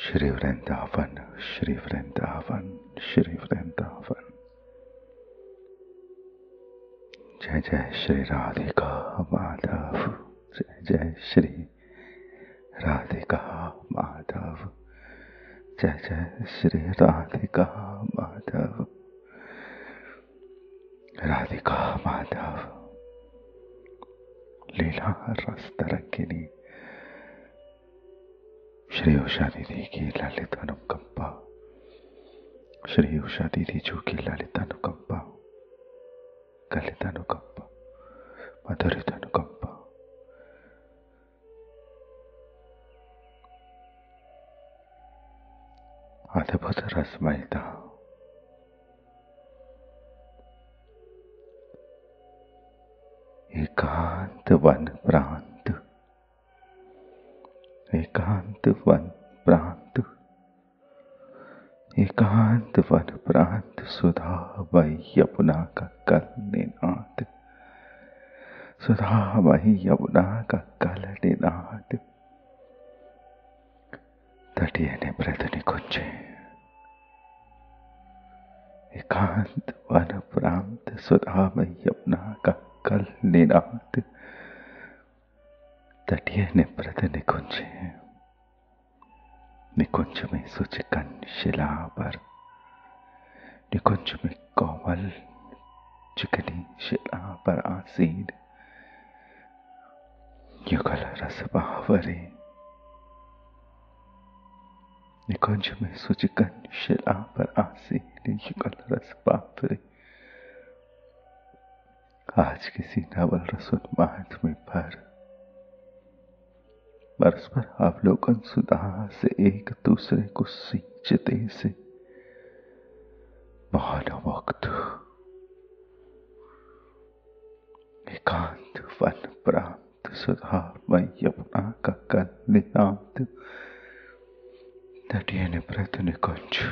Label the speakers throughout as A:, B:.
A: श्री वृंदावन, श्री वृंदावन, श्री वृंदावन। जय जय श्री राधिका माधव, जय जय श्री राधिका माधव, जय जय श्री राधिका माधव, राधिका माधव। लीला रस तरंगिनी श्री उषा दीदी की ललित अनुकंपा, श्री उषा दीदी जो की ललित अनुकंपा, गलित अनुकंपा, मधुरित अनुकंपा, अद्भुत रसमयता, एकांत वन प्रांत, एकांत वन प्रांत, एकांत वन प्रांत, सुधा वही यमुना का कल निनाद, सुधा वही यमुना का कल निनाद। तटीय निभृत निकुंजे, एकांत वन प्रांत, सुधा वही यमुना का कल निनाद। तटीय निभृत निकुंज, निकुंज में सुचिकन शिला पर, निकुंज में कोमल चिकनी शिला पर आसीन युगल रस बावरे। निकुंज में सुचिकन शिला पर आसीन युगल रस बावरे। आज किसी नवल रसोन्माद में भर परस्पर अवलोकन सुधा से एक दूसरे को सींचते से मौनमुग्ध, एकांत वन प्रांत, सुधा मय यमुना का कल निनाद। तटीय निभृत निकुंज,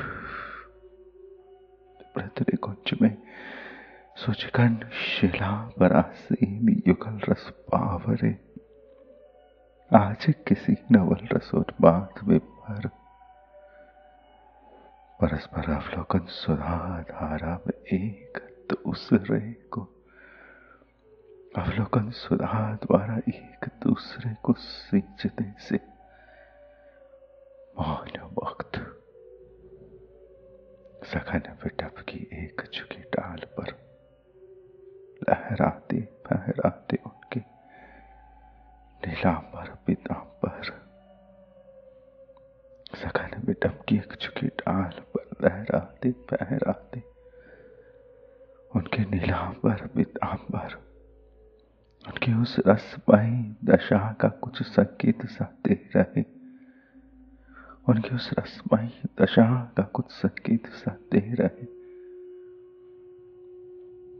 A: निभृत निकुंज में सुचिकन शिला पर आसीन युगल रस बावरे। आज किसी नवल रसोन्माद में भर परस्पर अवलोकन सुधा धारा में एक दूसरे को, अवलोकन सुधा द्वारा एक दूसरे को सींचते से मौनमुग्ध, सघन विटप की एक झुकी डाल पर लहराते फहराते उनके नीलांबर पीतांबर, सघन विटप की एक झुकी डाल पर लहराते फहराते उनके नीलांबर पीतांबर, उनकी उस रसमयी दशा का कुछ संकेत सा दे रहे, उनकी उस रसमयी दशा का कुछ संकेत सा दे रहे।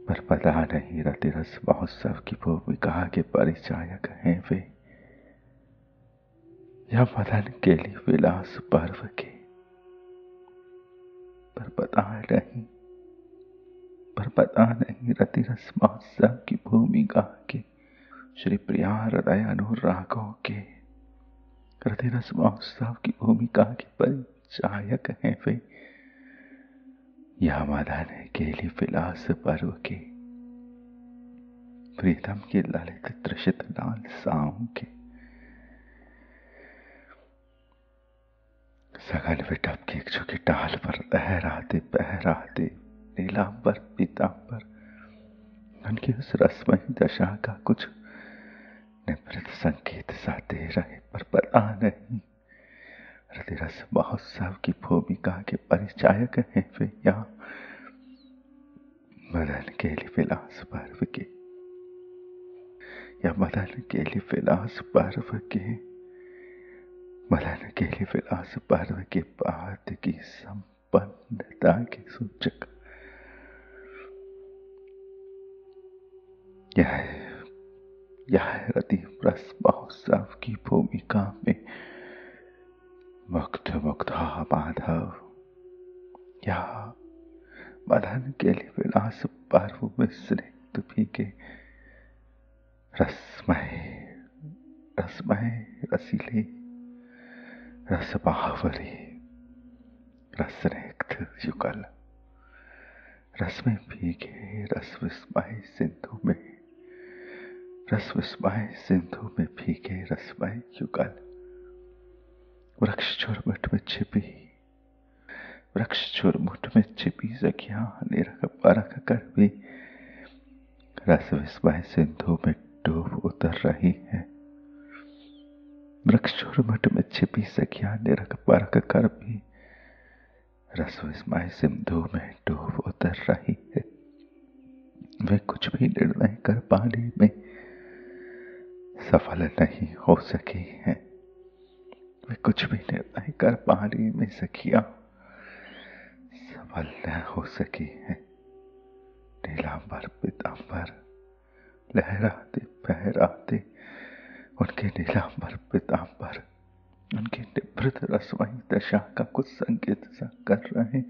A: पर पता नहीं रति रस महोत्सव की भूमिका के परिचायक हैं वे या मदन के लिए विलास पर्व के। पर पता नहीं रति रस महोत्सव की भूमिका के श्री प्रिया हृदय अनुरागों के रति रस महोत्सव की भूमिका के परिचायक हैं वे या मदन के लिए विलास पर्व के प्रीतम के ललित त्रिषित लालसाओं के। सघन विटप की एक झुकी डाल पर लहराते बहराते नीलांबर पीतांबर, उनकी उस रसमयी दशा का कुछ निभृत संकेत सा दे रहे। पर पता नहीं रतिरस महोत्सव की भूमिका के परिचायक हैं वे या मदन के लिए विलास पर्व के, या मदन के लिए विलास पर्व के, मदन के लिए विलास पर्व के बाद की संपन्नता के सूचक। यह रति रस महोत्सव की भूमिका में मुग्ध मुग्धा माधव या मदन के लिए विलास पर्व में स्निग्ध भीगे रसमय रसीले रस बावरी रसरेक्त युगल, रस में भीगे रस विस्मय सिंधु में, रस विस्मय सिंधु में भीगे रसमय युगल। वृक्ष चुरमुट में छिपी, वृक्ष चुरमुट में छिपी सखियां निरख परख कर भी रस विस्मय सिंधु में डूब उतर रही है। वृक्ष चुरमुट में छिपी सखियां निरख परख कर भी रस विस्मय सिंधु में डूब उतर रही है। वे कुछ भी निर्णय कर पाने में सफल नहीं हो सकी हैं। वे कुछ भी निर्णय कर पाने में सखियां सफल न हो सकी हैं। नीलांबर पीतांबर लहराते फहराते उनके नीलांबर पीतांबर उनकी निभृत रसमयी दशा का कुछ संकेत सा कर रहे।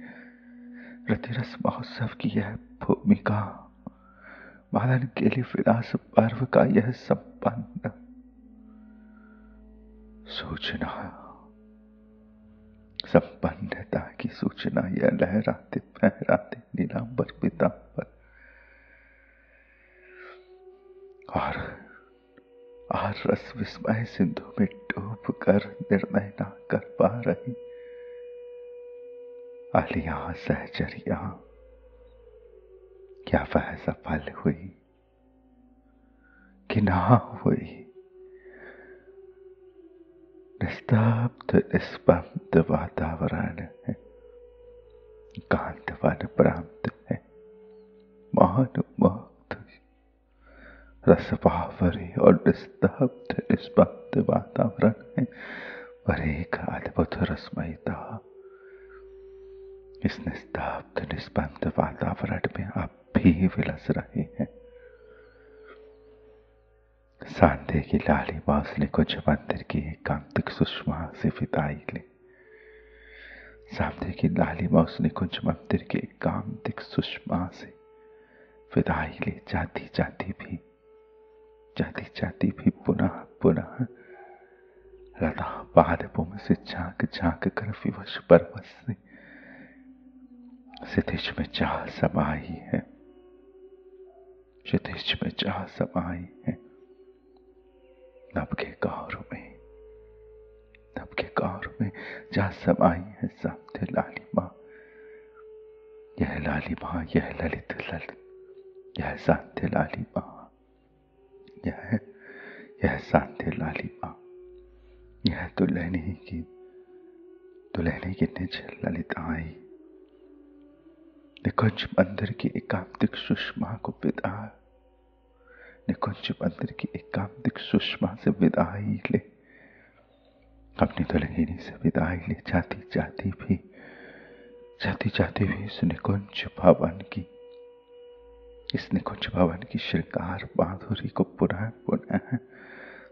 A: रतिरस महोत्सव की यह भूमिका, मालन के लिए विलास पर्व का यह संपन्न सूचना, संपन्नता की सूचना, यह लहराते फहराते नीलांबर पीतांबर और रस विस्मय सिंधु में डूब कर निर्णय ना कर पा रही आलिया सहचरिया, क्या वह सफल हुई कि ना हुई? निस्तब्ध निस्पंद वातावरण है, एकांत वन प्रांत है, मौन मुग्ध रसभावरी और निस्तब्ध निस्पंद वातावरण है, पर एक अद्भुत रसमयता इस निस्तब्ध निस्पंद वातावरण में आप भी विलस रहे हैं। सांधे की लालिमा उसने कुछ मंदिर की एकांतिक सुषमा से विदाई ली। सांधे की लालिमा उसने कुछ मंदिर के एकांतिक सुषमा से विदाई ली। जाती जाती भी पुनः पुनः लता पादपों से झांक झांक कर विवश परवश से क्षितिज में जा समाई है, क्षितिज में जा समाई है। नभ के गौर में जा समाई है सांधे लालिमा। यह लालिमा, यह ललित ललित, यह सांधे लालिमा, यह सांधे लालिमा, यह दुल्हनी की निज ललिताई निकुंज मंदिर की एकांतिक सुषमा को विदा, निकुंज मंदिर की एकांतिक सुषमा से विदाई ले, अपनी दुल्हनी से विदाई ले। जाती जाती भी इस निकुंज भवन की श्रृंगार माधुरी को पुनः पुनः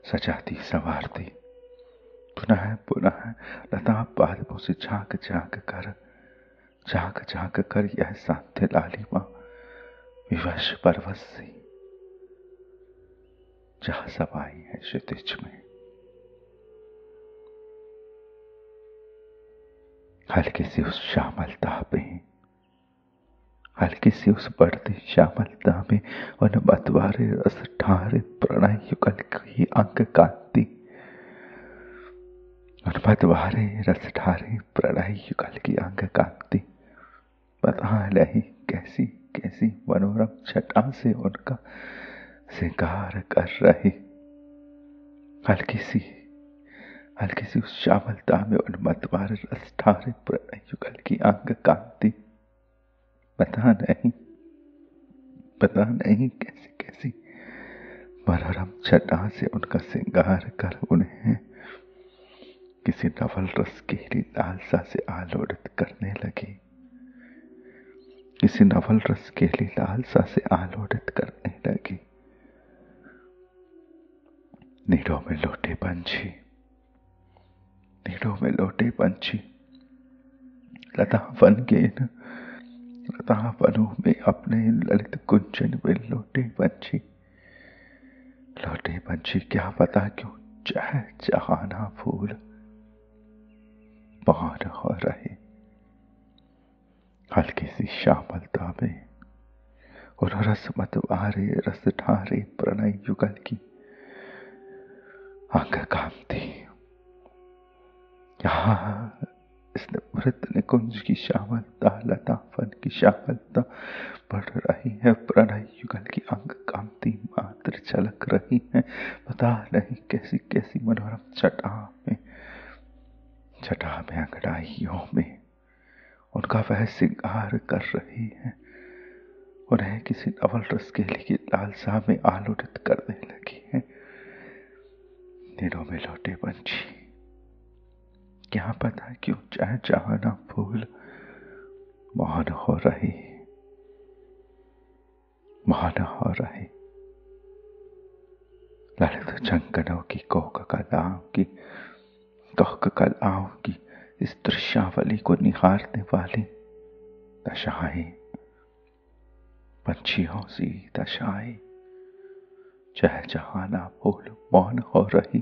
A: सजाती संवारती, पुनः पुनः लता पादपों से झांक झांक कर यह सांधे लालिमा विवश परवश सी जहां समाई है क्षितिज में। हल्की सी उस श्यामलता में, हल्की सी उस बढ़ती श्यामलता में उन मतवारे रस ठारे प्रणय युगल की अंग कांति, उन मतवारे रस ठारे प्रणय युगल की अंग कांति पता नहीं कैसी कैसी मनोरम छटा से उनका श्रृंगार कर रही। हल्की सी उस श्यामलता में उन मतवारे रस ठारे प्रणय युगल की अंग कांति पता नहीं कैसी कैसी मनोरम छटा से उनका श्रृंगार कर उन्हें किसी नवल रस की लालसा से आलोड़ित करने लगी, किसी नवल रस के लिए लालसा से आलोड़ित करने लगी। नीड़ों में लौटे पंछी लता वनों में अपने ललित कुंचन में लौटे पंछी क्या पता क्यों चहचहाना फूल मौन हो रहे, हल्की सी श्यामलता में और रस मतवारे रस ठारे प्रणय युगल की अंग कांति। यहाँ इस मृत निकुंज की श्यामलता, लताफन की श्यामलता बढ़ रही है, प्रणय युगल की अंग कांति मात्र झलक रही है। पता नहीं कैसी कैसी मनोरम छटा में अंगड़ाइयों में उनका वह सिंगार कर रही है, उन्हें किसी नवल रसकेली की लालसा में आलोड़ित करने लगी है। दिनों में लौटे पंछी क्या पता क्यों चाहे चाहना फूल मौन हो रही, मौन हो रही। ललित झंकनों की कोक कलाओं की इस दृश्यावली को निहारने वाली दशाएं, पंछियों सी दशाएं, चहचहाना फूल मौन हो रही,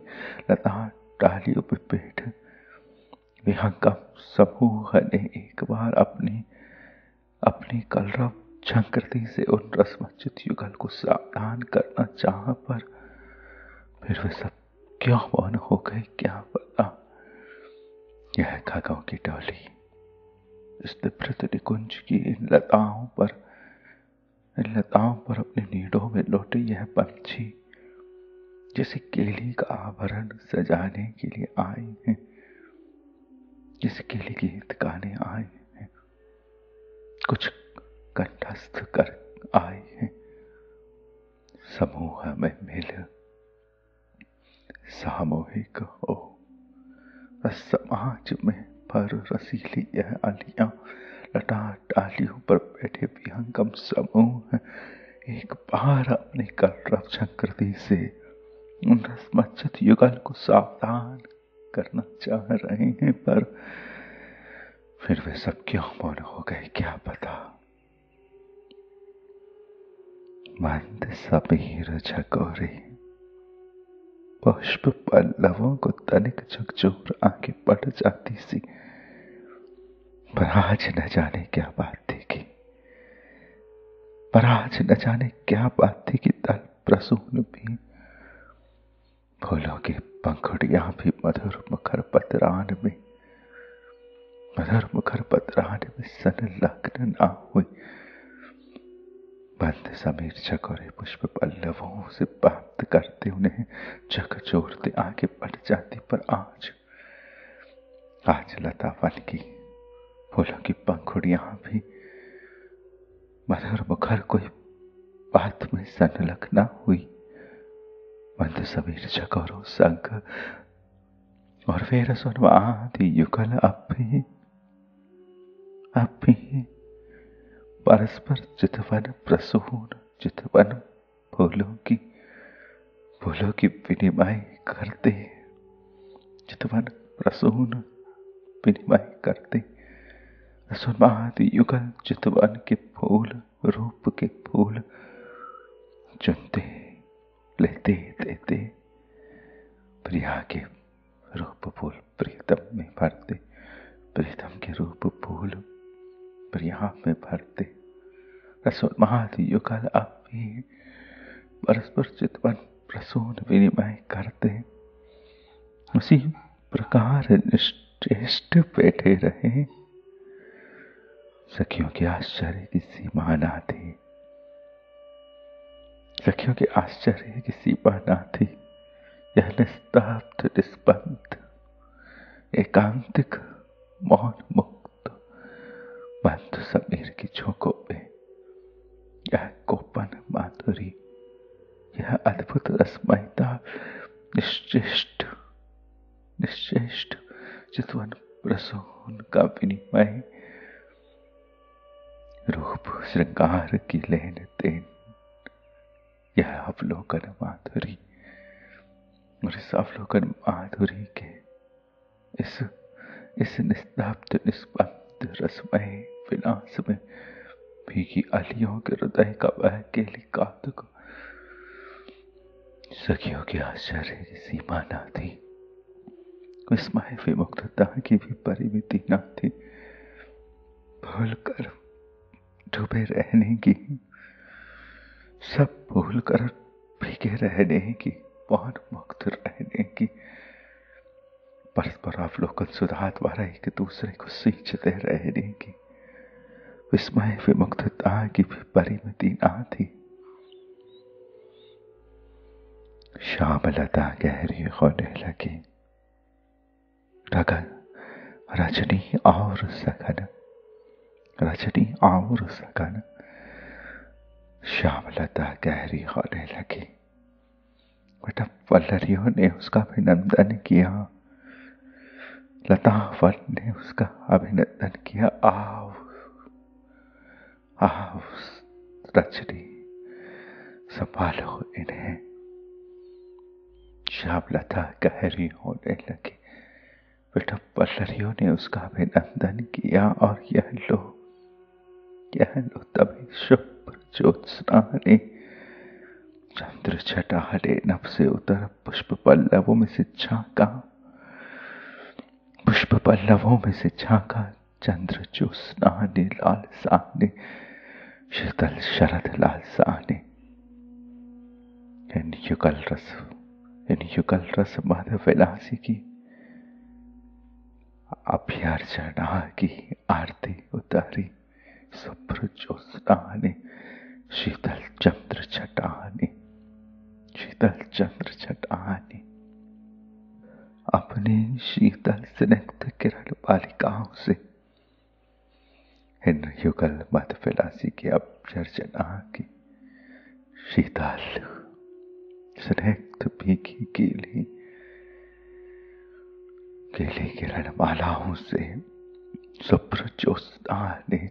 A: लता डालियों पे बैठ विहंगम समूह ने एक बार अपनी कलरव झंकृति से उन रसमच्युत युगल को सावधान करना चाहा, पर फिर वे सब क्यों मौन हो गए क्या पता। यह खगों की टोली इस निभृत निकुंज की इन लताओं पर अपने नीडों में लौटे यह पंछी जैसे केली का आभरण सजाने के लिए आए हैं, जैसे केली गीत गाने आए हैं, कुछ कंठस्थ कर आए हैं। समूह में मिल सामूहिक हो समाज में पर रसीली यह अलियां, लटा डालियों पर बैठे विहंगम समूह एक बार अपनी कलरव झंकृति से उन रसमच्युत युगल को सावधान करना चाह रहे हैं, पर फिर वे सब क्यों मौन हो गए क्या पता। मंद समीर झकोरे पुष्प पल्लवों को तनिक झकझोर आंखें पड़ जाती सी, पर आज न जाने क्या बात थी कि तल प्रसून भी फूलों की पंखुड़ियां भी मधुर मुखर पतरान में संलग्न ना हुई। बंद समीर झकोरे पुष्प पल्लवों से प्राप्त करते उन्हें झकझोरते आगे बढ़ जाती, पर आज लतावन की फूलों की पंखुड़ियां भी मधुर मुखर कोई बात में संलग्न न हुई। मंद समीर झकोरों संग और फिर सुनवाती युगल अब भी परस्पर चितवन प्रसून चितवन फूलों की विनिमय करते, चितवन प्रसून विनिमय करते, सुनवाती युगल चितवन के फूल रूप के फूल चुनते लेते देते, प्रिया के रूप फूल प्रीतम में भरते, प्रीतम के रूप फूल प्रिया में भरते। रसोन्मादी युगल अब भी परस्पर चितवन प्रसून विनिमय करते, उसी प्रकार निश्चेष्ट बैठे रहे। सखियों के आश्चर्य की सीमा ना थी, सखियों के आश्चर्य की सीमा ना थी। यह निस्तब्ध निस्पंद एकांतिक मौन मुक्त मंद समीर की झोंकों में यह कोपन माधुरी, यह अद्भुत रसमयता, निश्चेष्ट चितवन प्रसून का विनिमय, रूप श्रृंगार की लेन देन, यह अवलोकन माधुरी, और इस अवलोकन माधुरी के इस निस्तब्ध निस्पंद रसमय विलास में भीगी अलियों के हृदय का वह केली कौतुक सखियों के आश्चर्य की सीमा न थी, विस्मय विमुग्धता की भी परिमिति न थी। भूलकर डूबे रहने की, सब भूल कर भीगे रहने की, मौन मुक्त रहने की, परस्पर अवलोकन सुधा द्वारा एक दूसरे को सींचते रहने की, विस्मय विमुक्तता की भी परिमिति ना थी। श्यामलता गहरी होने लगी, गगन रजनी और सघन, रजनी और सघन, श्यामलता गहरी होने लगी। बेटा वल्लरियों ने उसका अभिनंदन किया, लता वन ने उसका अभिनंदन किया। आओ आओ रजनी, संभालो इन्हें। श्यामलता गहरी होने लगी। बेटा वल्लरियों ने उसका अभिनंदन किया और यह लो तभी शुभ्र ज्योत्सना ने चंद्र छटाले नभ से उतर पुष्प पल्लवों में से झांका, पुष्प पल्लवों में से झांका चंद्र ज्योत्सना ने लालसा ने, शीतल शरद लालसा ने। इन युगल रस माधव विलासी की अभ्यर्चना की आरती उतारी शुभ्र ज्योत्सना ने, शीतल चंद्र छटा ने, शीतल चंद्र छटा ने। अपने शीतल स्निग्ध किरण बालिकाओं से इन युगल मध विलासी की अभ्यर्चना की शीतल स्निग्ध भीगी गीली किरण मालाओं से शुभ्र ज्योत्सना ने,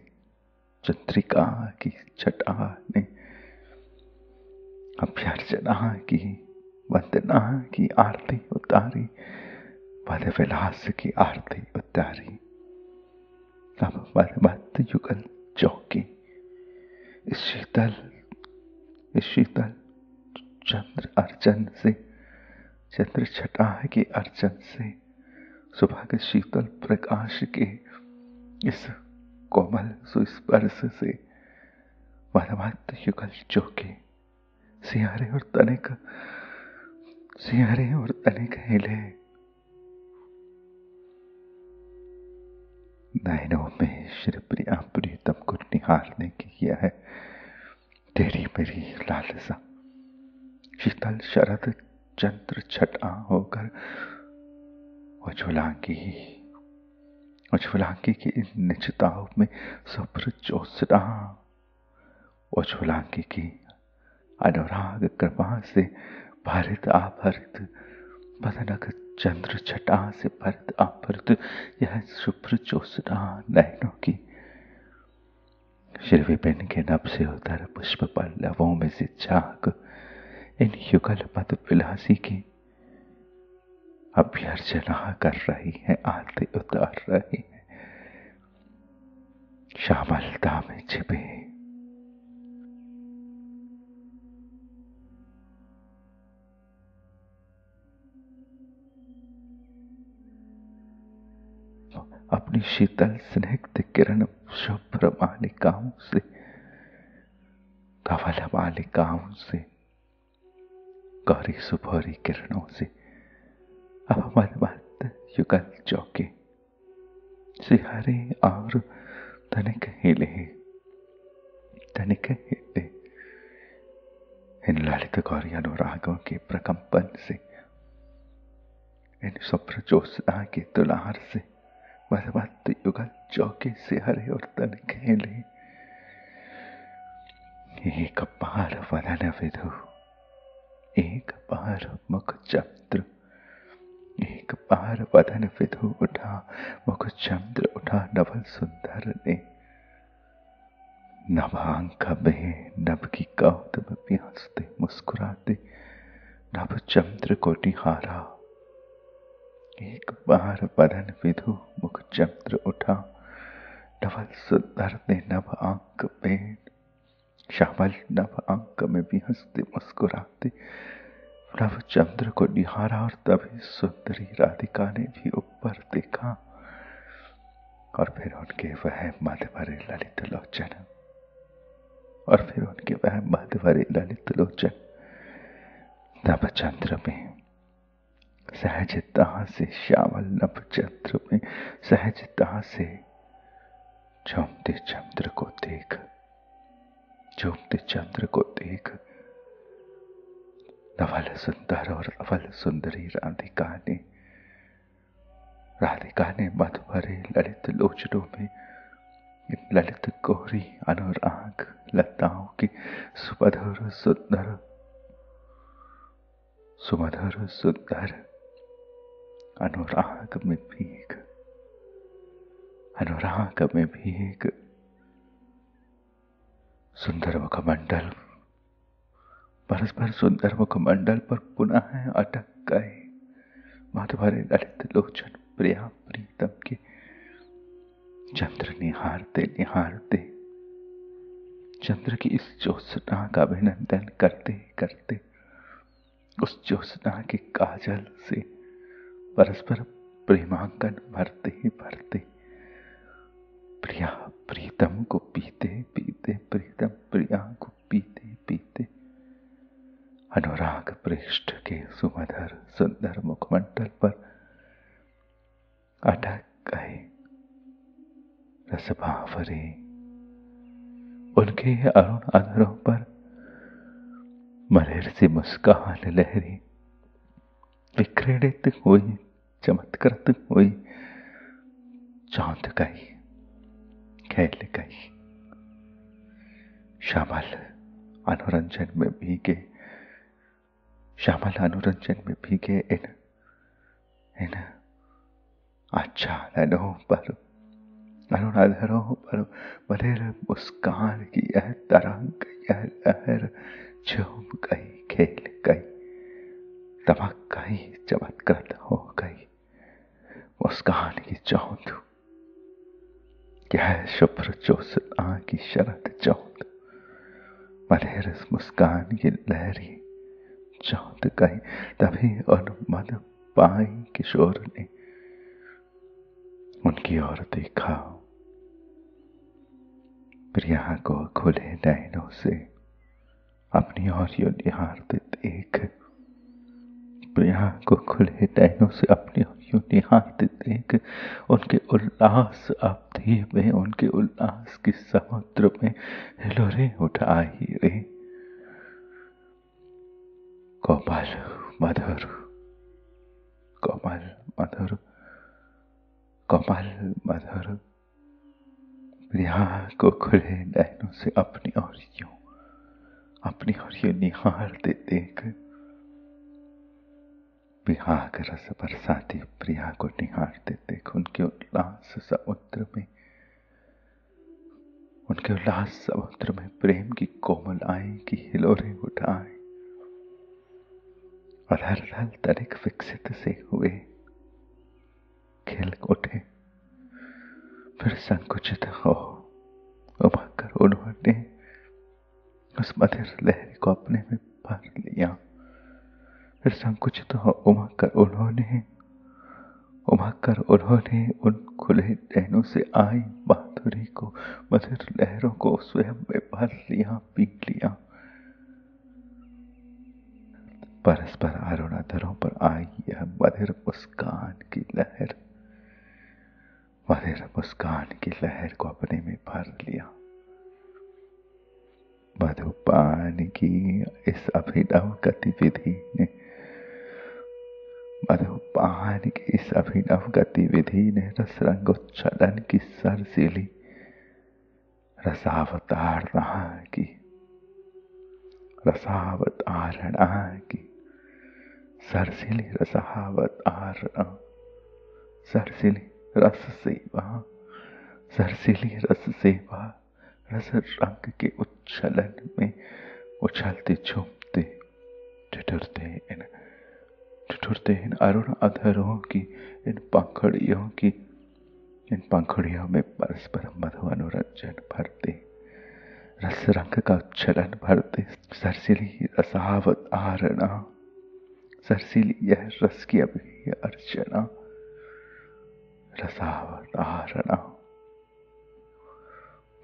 A: चंद्रिका की छटा ने अभ्यर्चना की, वंदना की आरती उतारी, मध विलास की आरती उतारी। अब मद युगल चौकी इस शीतल चंद्र अर्चन से, चंद्र छटा के अर्चन से, सुबह के शीतल प्रकाश के इस कोमल सुस्पर्श से मद युगल चौके सियारे और तनिक हिले। नैनों में श्री प्रिया प्रीतम को निहारने की किया है तेरी मेरी लालसा। शीतल शरद चंद्र छटा होकर उज्ज्वलांगी की इन निचताओं में शुभ्र ज्योत्सना, उज्ज्वलांगी की अनुराग कृपा से भरित आभरित बदनक चंद्र छटा से भरित आभरित यह शुभ्र ज्योत्सना नैनों की श्री विपिन के नभ से उतर पुष्प पल्लवों में से झांक इन युगल मद विलासी की अभ्यर्चना कर रही है, आरती उतार रही है। श्यामलता में छिपे अपनी शीतल स्निग्ध किरण शुभ्र मालिकाओं से, धवल मालिकाओं से, गौरी सुभोरी किरणों से अब मद युगल चौके सिहारे और तनिक हिले इन ललित गौरी अनुरागों के प्रकंपन से, इन शुभ्र ज्योत्सना के दुलार से मद युगल चौके सिहारे और तनिक हिले। एक बार वदन विधु, एक बार मुख चंद्र, एक बार वदन विधु उठा, मुख चंद्र उठा नवल सुंदर ने। नभांक में नभ की कौतुक में हंसते मुस्कुराते नभ चंद्र को निहारा। एक बार वदन विधु मुख चंद्र उठा, नवल सुंदर ने नभ आंक में, श्यामल नभ आंक में भी हंसते मुस्कुराते नभ चंद्र को निहारा। और तभी सुंदरी राधिका ने भी ऊपर देखा और फिर उनके वह मद भरे ललित लोचन और फिर उनके वह मधुवरे ललित लोचन नभचंद्र में सहजता से, श्यामल नभचंद्र में सहजता से झूमते चंद्र को देख, झूमते चंद्र को देख नवल सुंदर और अवल सुंदरी राधिका ने मधुभरे ललित लोचनों में इन ललित कोहरी अनुराग लताओं की सुमधुर सुंदर अनुराग में भीग सुंदर मुखमंडल, परस्पर सुंदर मुखमंडल पर पुनः अटक गए मधुभरे ललित लोचन प्रिया प्रीतम के। चंद्र निहारते निहारते, चंद्र की इस ज्योत्सना का अभिनंदन करते करते उस ज्योत्सना के काजल से परस्पर प्रेमांकन भरते ही भरते प्रिया प्रीतम को पीते पीते, प्रीतम प्रिया को पीते पीते अनुराग पृष्ठ के सुमधुर सुंदर मुखमंडल पर अटक गए रसभावरे। उनके अरुण अधरों पर मलेर सी मुस्कान लहरी विक्रीडित हुई, चमत्कृत हुई, चौंध गई, खेल गई। श्यामल अनुरंजन में भीगे इन आच्छादनों पर, अरुण अधरों पर मलेर मुस्कान की यह तरंग, यह लहर झूम गई, खेल गई, दमक गई, चमत्कृत हो गई। मुस्कान की चौंध, यह शुभ्र ज्योत्सना की शरद चौंध, मलेर मुस्कान की लहरी चौंध गई। तभी उन मद पाई किशोर ने उनकी ओर देखा, प्रिया को खुले नैनों से अपनी ओर यूं निहारते देख, प्रिया को खुले नैनों से अपनी ओर यूं निहारते देख उनके उल्लास अवधि में, उनके उल्लास के समुद्र में हिलोरे उठाई रे। कोमल मधुर, कोमल मधुर, कोमल मधुर प्रिया को खुले नैनों से अपनी ओर यूं निहारते देख, विहाग रस बरसाती प्रिया को निहारते देख उनके उल्लास समुद्र में प्रेम की कोमलताएं की हिलोरे उठाए, अधर धल तनिक विकसित से हुए, खिल उठे, फिर संकुचित हो उमड़ उन्होंने उस मधुर लहरी को अपने में भर लिया। फिर संकुचित हो उमड़ उन्होंने उन खुले नैनों से आई माधुरी को, मधुर लहरों को स्वयं में भर लिया, पी लिया। परस्पर अरुण अधरों पर आई यह मधुर मुस्कान की लहर, मधुर मुस्कान की लहर को अपने में भर लिया। मधुपान की इस अभिनव गतिविधि ने रस रंगोच्छलन की सरसीली रसावतारणा की, सरसीली रसावतारणा, सरसीली रस सेवा, रस रंग के उच्छलन में उछलते झूमते ठिठुरते इन अरुण अधरों की, इन पंखुड़ियों में परस्पर मधु अनुरंजन भरते, रस रंग का उच्छलन भरते, सरसीली रसावतारणा, सरसीली यह रस की अर्चना, रसावतारणा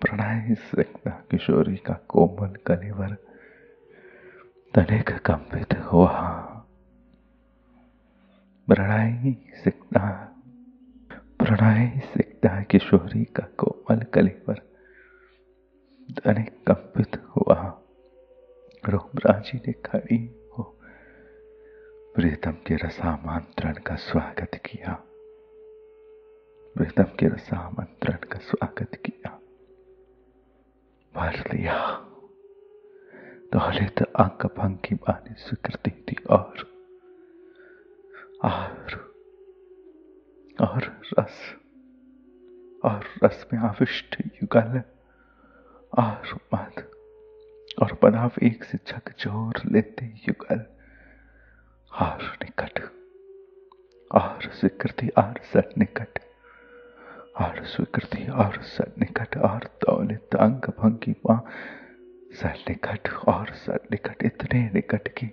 A: प्रणय सिक्ता किशोरी का कोमल कलेवर तनिक कंपित हुआ। प्रणय सिक्ता किशोरी का कोमल कलेवर तनिक कंपित हुआ। रोमराजी ने खड़ी हो प्रीतम के रसामंत्रण का स्वागत किया। प्रीतम के रसामंत्रण का स्वागत किया। भर लिया दौलत अंक भंगी बानी स्वीकृति थी और रस में आविष्ट युगल और मद और पदाव एक से झकझोर लेते युगल और निकट और स्वीकृति और सन्निकट और स्वीकृति और सन्निकट और दौलत अंग भंगी मां सन्निकट और सन्निकट इतने निकट की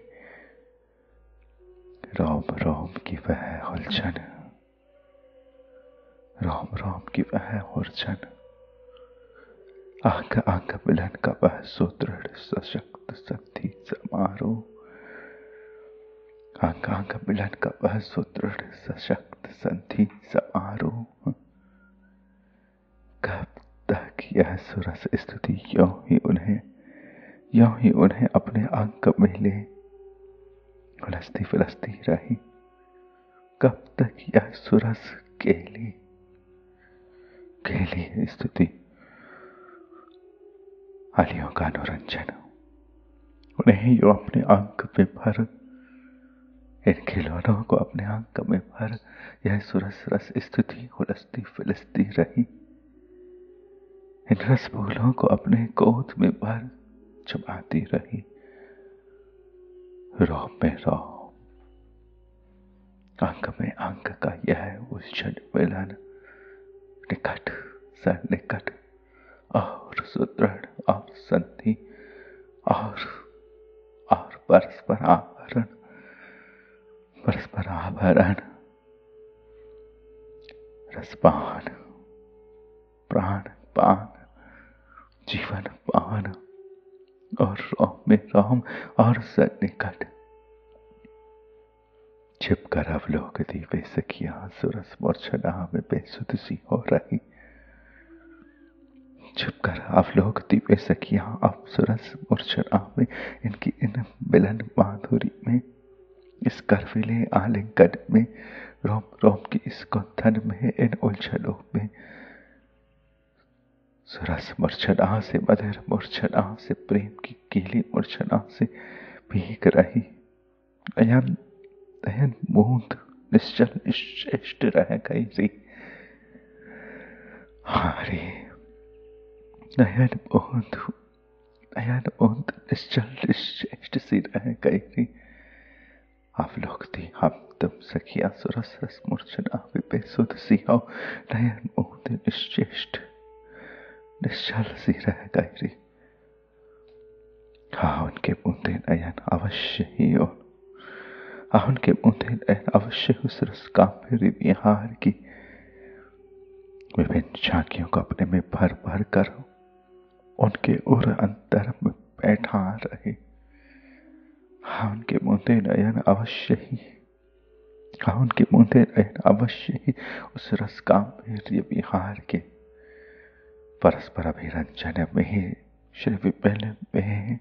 A: रोम रोम की वह उलझन, रोम रोम की वह उलझन, अंग अंग मिलन का वह सुदृढ़ सशक्त संधि समारोह, अंग अंग मिलन का वह सुदृढ़ सशक्त संधि समारोह। कब तक यह सुरस स्तुति यों ही उन्हें अपने अंक में ले फलस्ती फलस्ती रही। कब तक यह सुरस केली स्तुति अलियों का अनुरंजन उन्हें यो अपने अंक में भर, इन खिलौनों को अपने अंक में भर यह सुरस रस स्तुति हुलस्ती फिलस्ती रही। इन रस फूलों को अपने गोद में भर चबाती रही। रोम में रोम, अंक में अंक का यह उलझन मिलन निकट सन्निकट और सुदृढ़ और संधि और परस्पर आभरण रसपान प्राण पान जीवन पान और रोम में रोम और सन्निकट छिपकर अवलोकती वे सखियां सुरस मूर्छना में बेसुध सी हो रही। छिपकर अवलोकती वे सखियां अब सुरस मूर्छना में इनकी इन मिलन माधुरी में, इस करविले आलिंगन में, रोम रोम की इस गुंथन में, इन उलझनों में सुरस मूर्छना से मधुर मूर्छना से प्रेम की गीली मूर्छना से भीग रही। नयन नयन बूंद निश्चल निश्चेष्ट रह गई री। हारे नयन बूंद निश्चल निश्चेष्ट सी रह गई री। अवलोकती हम तुम सखियां सुरस रस मूर्छना में बेसुध सी हो, नयन बूंद निश्चेष्ट निश्चल सी रह गई री। हाँ उनके बूंदे नयन अवश्य ही हो, उनके बूंदे नयन अवश्य उस रस का मेरी विहार की विभिन्न झांकियों को अपने में भर भर कर उनके उर अंतर में बैठा रहे। हाँ उनके बूंदे नयन अवश्य ही, हाँ उनके बूंदे नयन अवश्य ही उस रस का मेरी विहार के परस्पर अभिरंजन में, श्री विपिन में,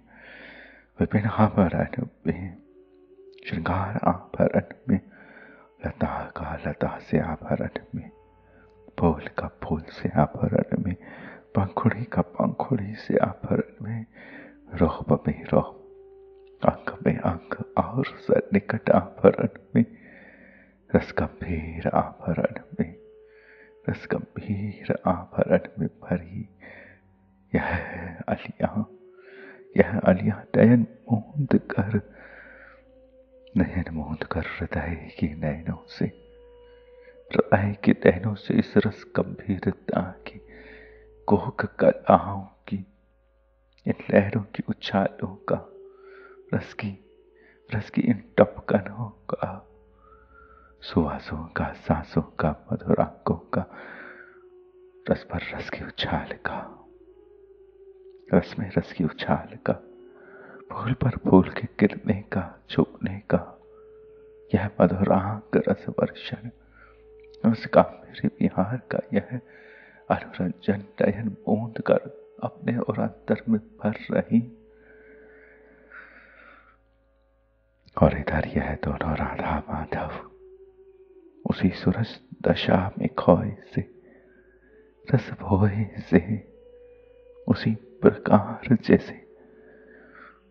A: विपिन आभरण में, श्रृंगार आभरण में, लता का लता से आभरण में, फूल का फूल से आभरण में, पंखुड़ी का पंखुड़ी से आभरण में, रोब में रोब, अंक में अंक और सन्निकट आभरण में, रसगंभीर आभरण में, रसगंभीर आभरण में भरी यह अलियां नयन मूंद कर हृदय की नैनों से, हृदय के नैनों से इस रस गंभीरता की कोक कलाओं की, इन लहरों की उछालों का, रस की इन टपकनों का, सुवासों का, सांसों का, मधुरांकों का, रस पर रस की उछाल का रस में रस की उछाल का, फूल पर फूल के गिरने का, छुपने का, यह मधुरांग रस वर्षण, उसका मेरे विहार का यह अनुरंजन नयन बूंद कर अपने और अंतर में भर रही। और इधर यह दोनों राधा माधव उसी सुरस दशा में खोए से, रस भोए से, उसी प्रकार जैसे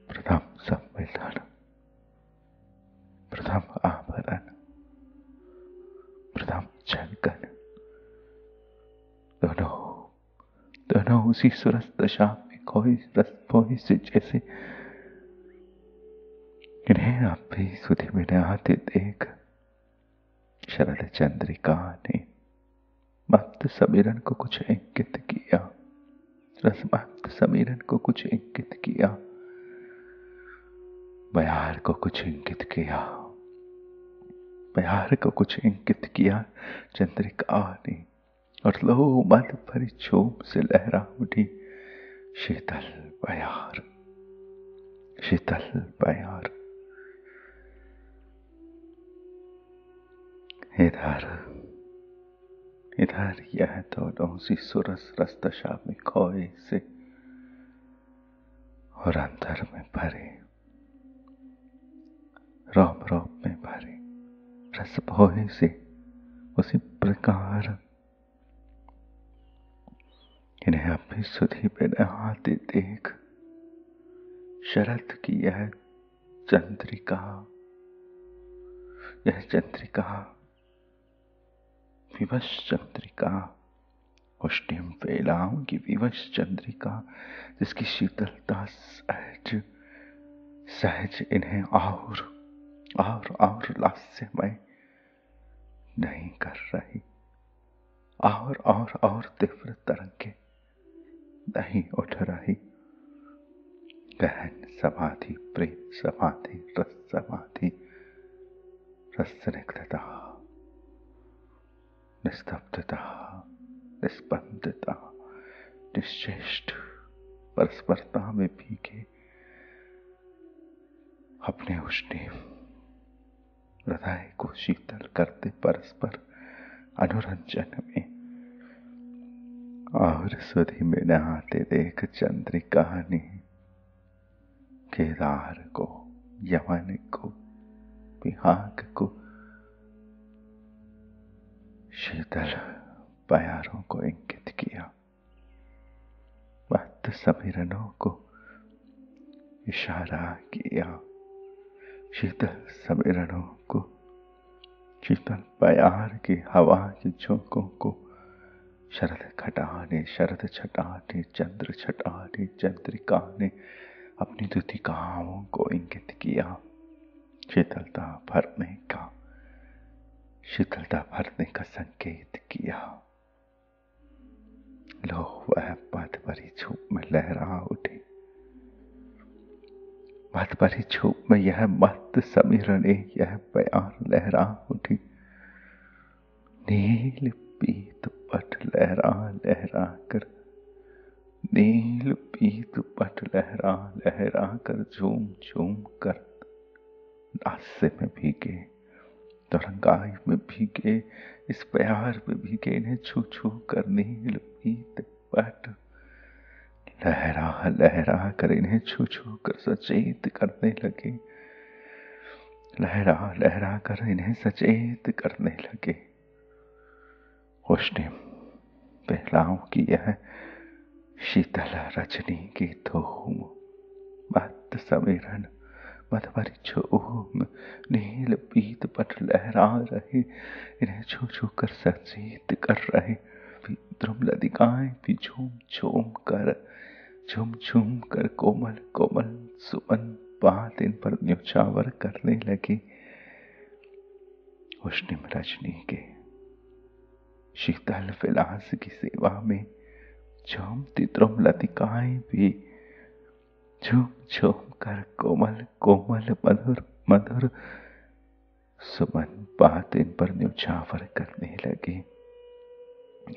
A: प्रथम सम्मिलन, प्रथम आवरण, प्रथम छलकन, दोनों उसी सुरस दशा में खोए रस भोए से जैसे। इन्हें आप भी सुधि में आते देख शरद चंद्रिका ने मत समीरन को कुछ इंगित किया, रसमत समीरन को कुछ इंगित किया, बयार को कुछ इंगित किया, बयार को कुछ इंगित किया चंद्रिका ने। और लो मद भरी झूम से लहरा उठी शीतल बयार, शीतल बयार। इधर यह दोनों सी सुरस रस दशा में खोए से और अंतर में भरे, रोम रोम में भरे रस भोए से उसी प्रकार। इन्हें अपनी सुधि पे नहाते देख शरद की यह चंद्रिका, यह चंद्रिका विवश चंद्रिका, उष्णिम वेलाओं की विवश चंद्रिका, जिसकी शीतलता सहज सहज इन्हें और लास्यमय नहीं कर रही, और तीव्र तरंगे नहीं उठ रही। गहन समाधि, प्रेम समाधि, रस समाधि, रस स्निग्धता, निस्तब्धता, निस्पंदता, निश्चेष्ट परस्परता में भीगे अपने उष्णिम हृदय को शीतल करते परस्पर अनुरंजन में। और सुधि में नहाते देख चंद्रिका ने केदार को, यमन को, विहाग को, शीतल बयारों को इंगित किया, मत समीरणों को इशारा किया, शीतल समीरणों को, शीतल बयार की हवा की झोंकों को, शरद खटाने, शरद छटाने, चंद्र छटाने चंद्रिका ने अपनी द्युतिकाओं को इंगित किया, शीतलता भरने का, शीतलता भरने का संकेत किया। लो वह पद भरी झूम में लहरा उठी, पद भरी झूम में यह मत समीरने, यह बयार लहरा उठी। नील पीत पट लहरा लहरा कर, नील पीत पट लहरा लहरा कर, झूम झूम कर नासे में भीगे, तरंगाई में भीगे, इस प्यार में भीगे, इन्हें छू छू कर नील पीत पट लहरा लहरा कर, इन्हें छू छू कर सचेत करने लगे, लहरा लहरा कर इन्हें सचेत करने लगे। उष्णिम बेलाओं की यह शीतल रजनी की धूम, मत समीरण, मत भरी झूम, नील पीत पट लहरा रहे, इन्हें छू छू कर सचेत कर रहे। द्रुम लतिकाएं भी झूम झूम कर कोमल कोमल सुमन बात इन पर न्योछावर करने लगी। उष्णिम रजनी के शीतल विलास की सेवा में झूमती द्रुम लतिकाएं भी झूम झूम कर कोमल कोमल मधुर मधुर सुमन बात इन पर न्योछावर करने लगी।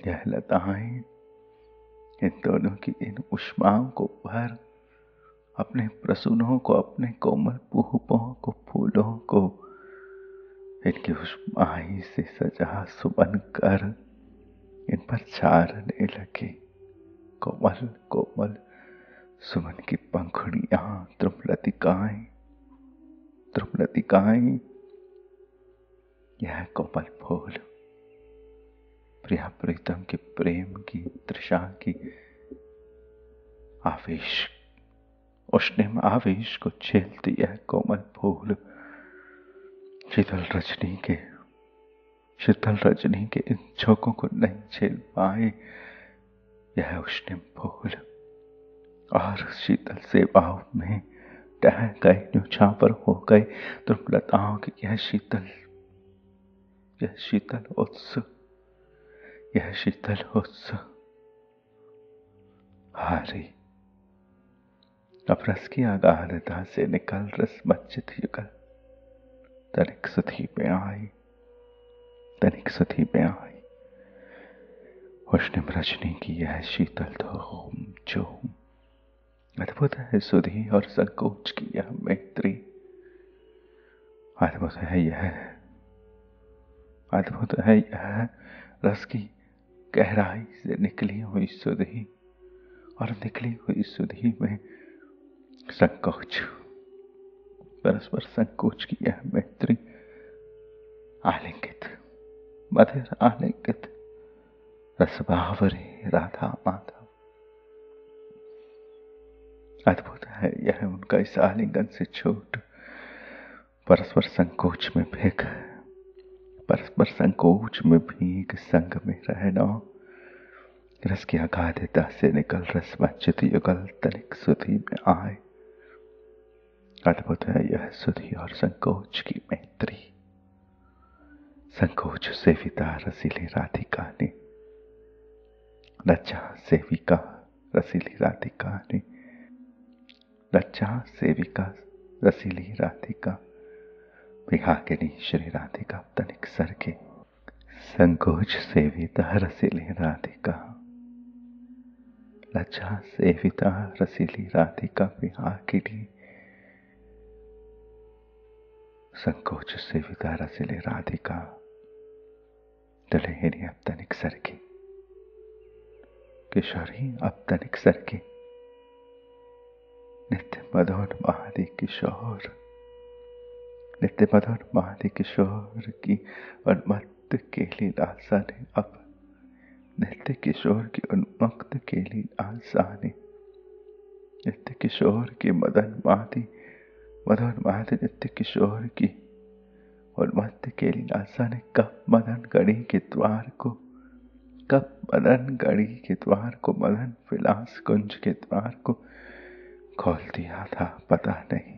A: यह लताएं इन दोनों की इन उष्माओं को भर, अपने प्रसूनों को, अपने कोमल पुष्पों को, फूलों को इनकी उष्माई से सजा सुमन कर इन पर छारने लगे। कोमल कोमल सुमन की पंखुड़ियां, द्रुमलतिकाएं, द्रुमलतिकाएं, यह कोमल फूल प्रिया प्रीतम के प्रेम की, तृषा की आवेश, उष्णिम आवेश को झेलती यह कोमल फूल शीतल रजनी के इन झोंकों को नहीं झेल पाए यह उष्णिम फूल, और शीतल सेवाओं में टह गए, न्यौछावर हो गए। द्रुमलताओं की यह शीतल उत्सव, यह शीतल उत्सव हारी। अब रस की अगाधता से निकल रस मज्जित युगल तनिक सुधी में आई, तनिक सुधी में आई। उष्णिम रजनी की यह शीतल धूम जो अद्भुत है, सुधी और संकोच की यह मैत्री अद्भुत है। यह रस की गहराई से निकली हुई सुधी, और निकली हुई सुधी में संकोच, परस्पर संकोच की यह मैत्री, आलिंगित, मधुर आलिंगित, रसभावरे राधा माधव। अद्भुत है यह उनका इस आलिंगन से छूट, परस्पर संकोच में भीग संग में रहना। रस की अगाधता से निकल रस वंचित युगल तनिक सुधी में आए। अद्भुत है यह सुधी और संकोच की मैत्री। संकोच सेविता रसीली राधिका ने, लज्जा सेविका रसीली राधिका ने, लज्जा सेविका रसीली राधिका, विहागिनी श्री राधिका तनिक सर के। संकोच सेविता रसीली राधिका, लज्जा सेविता रसीली राधिका, विहागिनी संकोच सेविता रसीली राधिका, दुल्हनिया अब तनिक सर की, किशोरी अब तनिक सर की, नित्य मधुर महादि किशोर, नित्य मधुर महादि किशोर की उन्मत्त केली लालसा ने अब नित्य किशोर की उन्मत्त केली लालसा ने, नित्य किशोर की मदन महादि, मधुर महादि नित्य किशोर की उन्मत्त केली लालसा ने कब मदन गढ़ी के द्वार को, कब मदन गढ़ी के द्वार को, मदन विलास कुंज के द्वार को खोल दिया था पता नहीं।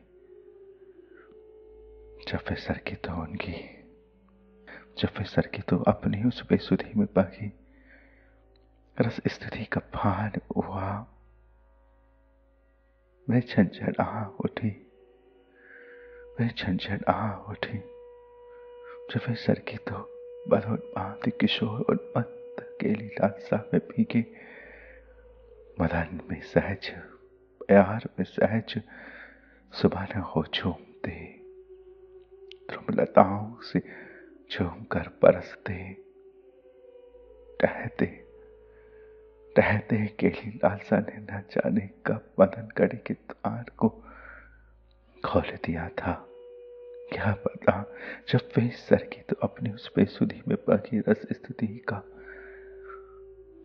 A: जब वे सर की तो अपनी उस बेसुधी में बही रस स्थिति का भान हुआ। वे झंझना उठी, जब वे सर की तो मधुर महादि किशोर उन्मत्त केली लालसा में भीगे, मदन में सहज, प्यार में सहज सुबह हो झूमते, ध्रुमलताओं से झूम कर परसते, टहते केली लालसा ने न जाने कब मदन गढ़ी के द्वार को खोल दिया था। क्या पता जब वे सर की तो अपनी उस बेसुधी में बगी रस स्थिति का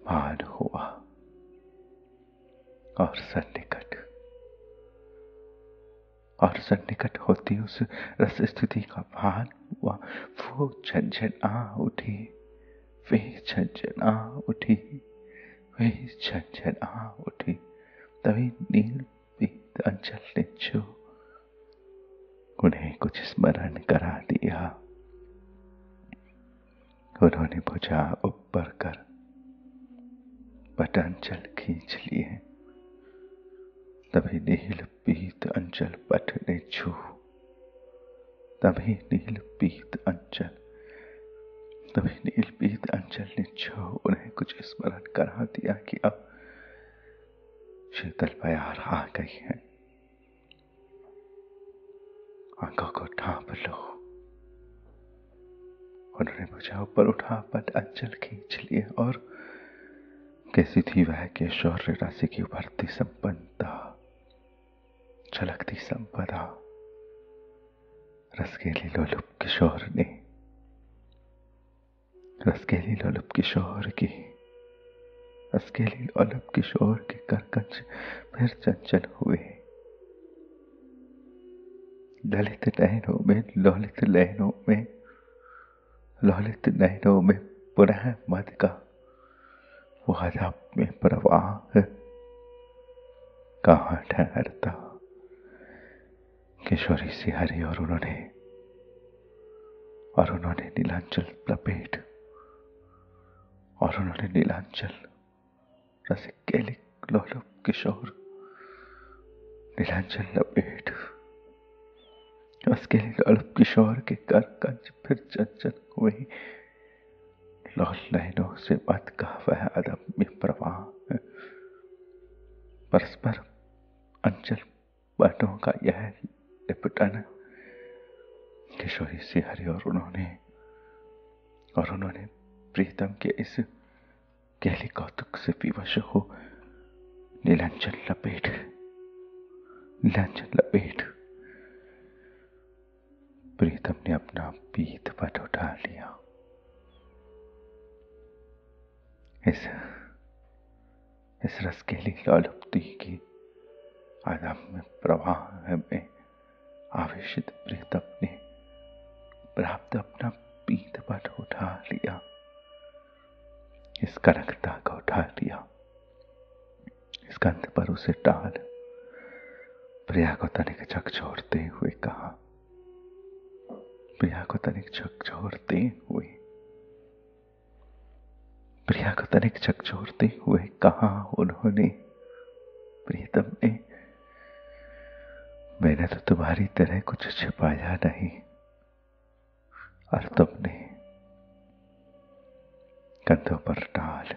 A: भान हुआ, और सन्निकट होती उस रस स्थिति का भान हुआ। वो झंझना उठी, वे झंझना उठी, तभी नील पीत अंचल ने छू उन्हें कुछ स्मरण करा दिया। उन्होंने भुजा ऊपर कर पटांचल खींच लिए, तभी नील पीत अंचल पट ने छू, तभी नील पीत अंचल ने छू उन्हें कुछ स्मरण करा दिया कि अब शीतल प्यार आ गई है, आंखों को ढांप लो। उन्होंने मुझे ऊपर उठा पट अंचल खींच लिए और कैसी थी वह कि शौर्य राशि की उभरती संपन्नता, छलकती संपदा। रसकेली लोलुप किशोर ने, रसकेली लोलुप किशोर की, रसकेली लोलुप किशोर के करकंज फिर चंचल हुए। ललित नयनों में, लोलित नयनों में, लोलित नयनों में पुनः मद का वो अदब में प्रवाह कहाँ ठहरता। किशोरी सी हरी और उन्होंने नीलांचल लपेट, और उन्होंने नीलांचल रसिकेली लोलुप किशोर नीलांचल लपेट रसकेली लोलुप किशोर के करकंज फिर चंचल हुए। लौल नयनों से मत का वह अदब में प्रवाह, परस्पर अंचल बातों का यह लिपटन। किशोरी सी हरी और उन्होंने प्रीतम के इस गहली कौतुक से विवश हो नीलांचल लपेट प्रीतम ने अपना पीत पट उठा लिया। इस रसकेली लोलुप्ति की आदम में प्रवाह में आवेशित प्रीतम ने प्राप्त अपना पीत पट उठा लिया, इस कनकता को उठा लिया, इस कंध पर उसे डाल प्रिया को तनिक झकझोरते हुए कहा, प्रिया को तनिक झकझोरते हुए कहा उन्होंने, प्रीतम ने, मैंने तो तुम्हारी तरह कुछ छिपाया नहीं, और तुमने कंधों पर डाल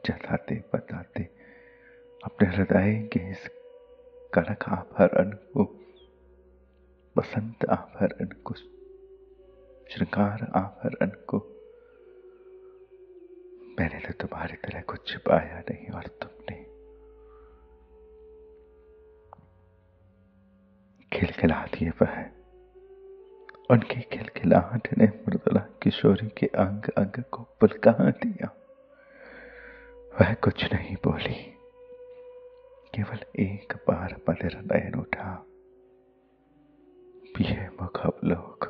A: जताते बताते अपने हृदय के इस कनक आभरण को, बसंत आभरण को, श्रृंगार आभरण को, मैंने तो तुम्हारी तरह कुछ छिपाया नहीं, और तुमने खिलखिला दिए वह। उनकी खिलखिलाहट ने मृदुला किशोरी के अंग अंग को पुलका दिया। वह कुछ नहीं बोली, केवल एक बार बधिर नयन उठा, प्रिय मुख अवलोक,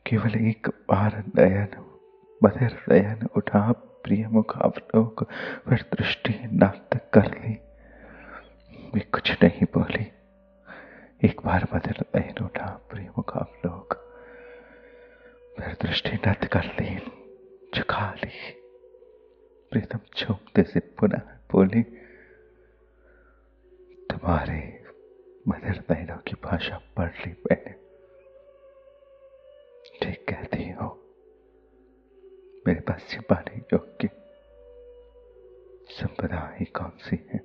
A: केवल एक बार बधिर नयन उठा, प्रिय मुख अवलोक, फिर दृष्टि नत कर ली। वे कुछ नहीं बोली, एक बार बधिर नयन उठा, प्रिय मुख अवलोक, फिर दृष्टि नत कर ली, झुका ली। प्रीतम झूमते से पुनः बोली, तुम्हारे बधिर नयनों की भाषा पढ़ ली मैंने, ठीक कहती हो, मेरे पास छिपाने योग्य संपदा ही कौन सी है।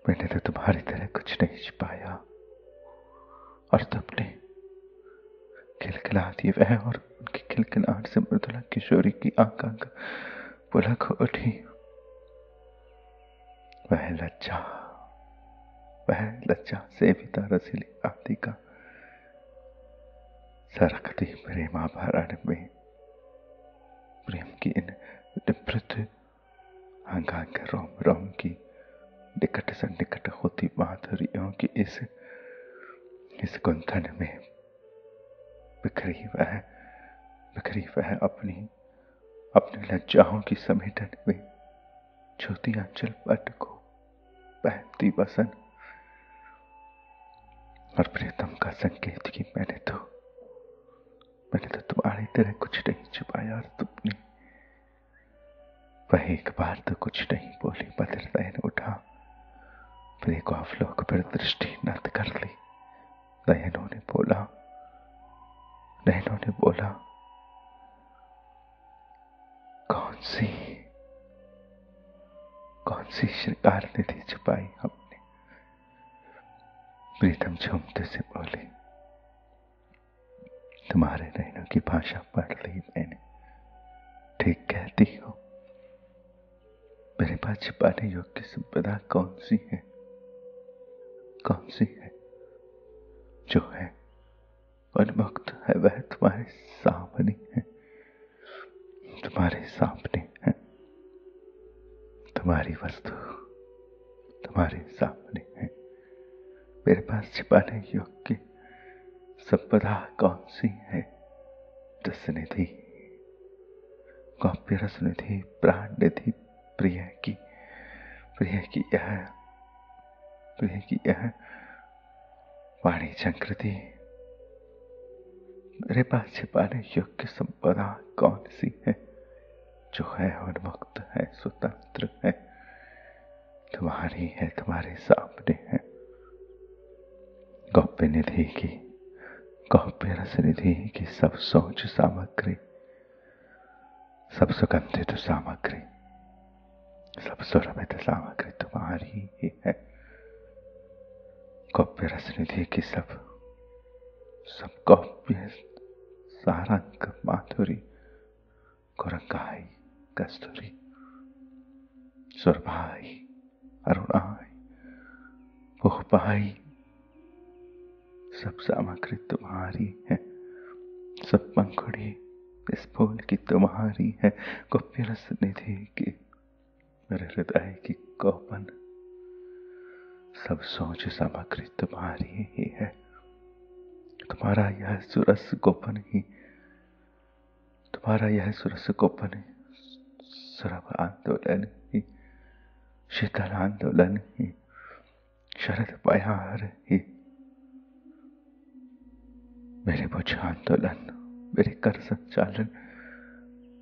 A: मैंने तो तुम्हारी तरह कुछ नहीं छिपाया, और तुमने खिलखिला दी वह, और उनकी खिलखिलाहट से मृदुला किशोरी की आंख पुलक उठी। वह लज्जा से पिता रसीली आदि का सरकती प्रेमाभरण में, प्रेम की इन निवृत्त अंगांग रोम रोम की निकट से निकट होती माधुरियों की इस गुंथन में बिखरी वह अपनी लज्जाओं की समेटन में छोटी अंचल पट को पहनती बसन, और प्रीतम का संकेत कि मैंने तो तुम्हारी तरह कुछ नहीं छिपाया, और तुमने वह एक बार तो कुछ नहीं बोली। बधिर नयन उठा, प्रिय को अवलोक पर दृष्टि नत कर ली। नयनों ने बोला, कौन सी श्रृंगार निधि छुपाई हमने। प्रीतम झूमते से बोले, तुम्हारे नैनों की भाषा पढ़ ली मैंने, ठीक कहती हो। मेरे पास छिपाने योग्य संपदा कौन सी है, कौन सी है? जो है उन्मुक्त है वह तुम्हारे सामने है, तुम्हारे सामने है। तुम्हारी वस्तु तुम्हारे सामने है। मेरे पास छिपाने योग्य संपदा कौन सी है? रसनिधि, काव्य रसनिधि, प्राण निधि, प्रिय की यह वाणी संकृति। मेरे पास छिपाने योग्य संपदा कौन सी है? जो है उन्मुक्त है, स्वतंत्र है, तुम्हारी है, तुम्हारे सामने है। काव्य निधि की, काव्य रस निधि की सब सोच सामग्री, सब सुगंधित सामग्री, सब सुरभित सामग्री तुम्हारी ही है। काव्य रस निधि की सब काव्य सारंग माधुरी, कुरंगाई, कस्तूरी, सुरभाई, अरुणाई, पुष्पाई, सब सामग्री तुम्हारी है। सब पंखुड़ी इस फूल की तुम्हारी है। काव्य रस निधि की मेरे हृदय की कोपन, सब सोच सामग्री तुम्हारी ही है। तुम्हारा यह सुरस गोपन ही, तुम्हारा यह सुरस गोपन ही, सुरभ आंदोलन ही, शीतल आंदोलन ही, शरद बयार ही, मेरे बुझ आंदोलन, मेरे कर संचालन,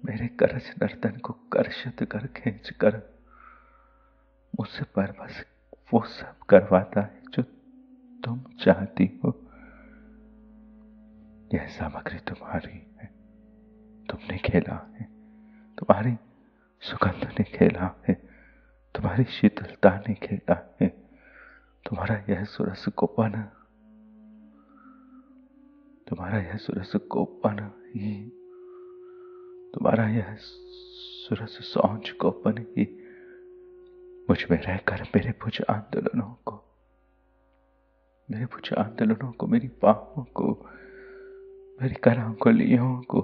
A: मेरे करज नर्तन को कर्षित कर खींच कर मुझसे पर बस वो सब करवाता है जो तुम चाहती हो। यह सामग्री तुम्हारी है, तुमने खेला है, तुम्हारी सुगंध ने खेला है, तुम्हारी शीतलता ने खेला है। तुम्हारा यह सुरस गोपन, तुम्हारा यह सुरस गोपन ही, तुम्हारा यह सुरस सौंच गोपन ही मुझ में रहकर मेरे भुज आंदोलनों को, मेरे भुज आंदोलनों को, मेरी बाहों को, मेरी कर अंगुलियों को,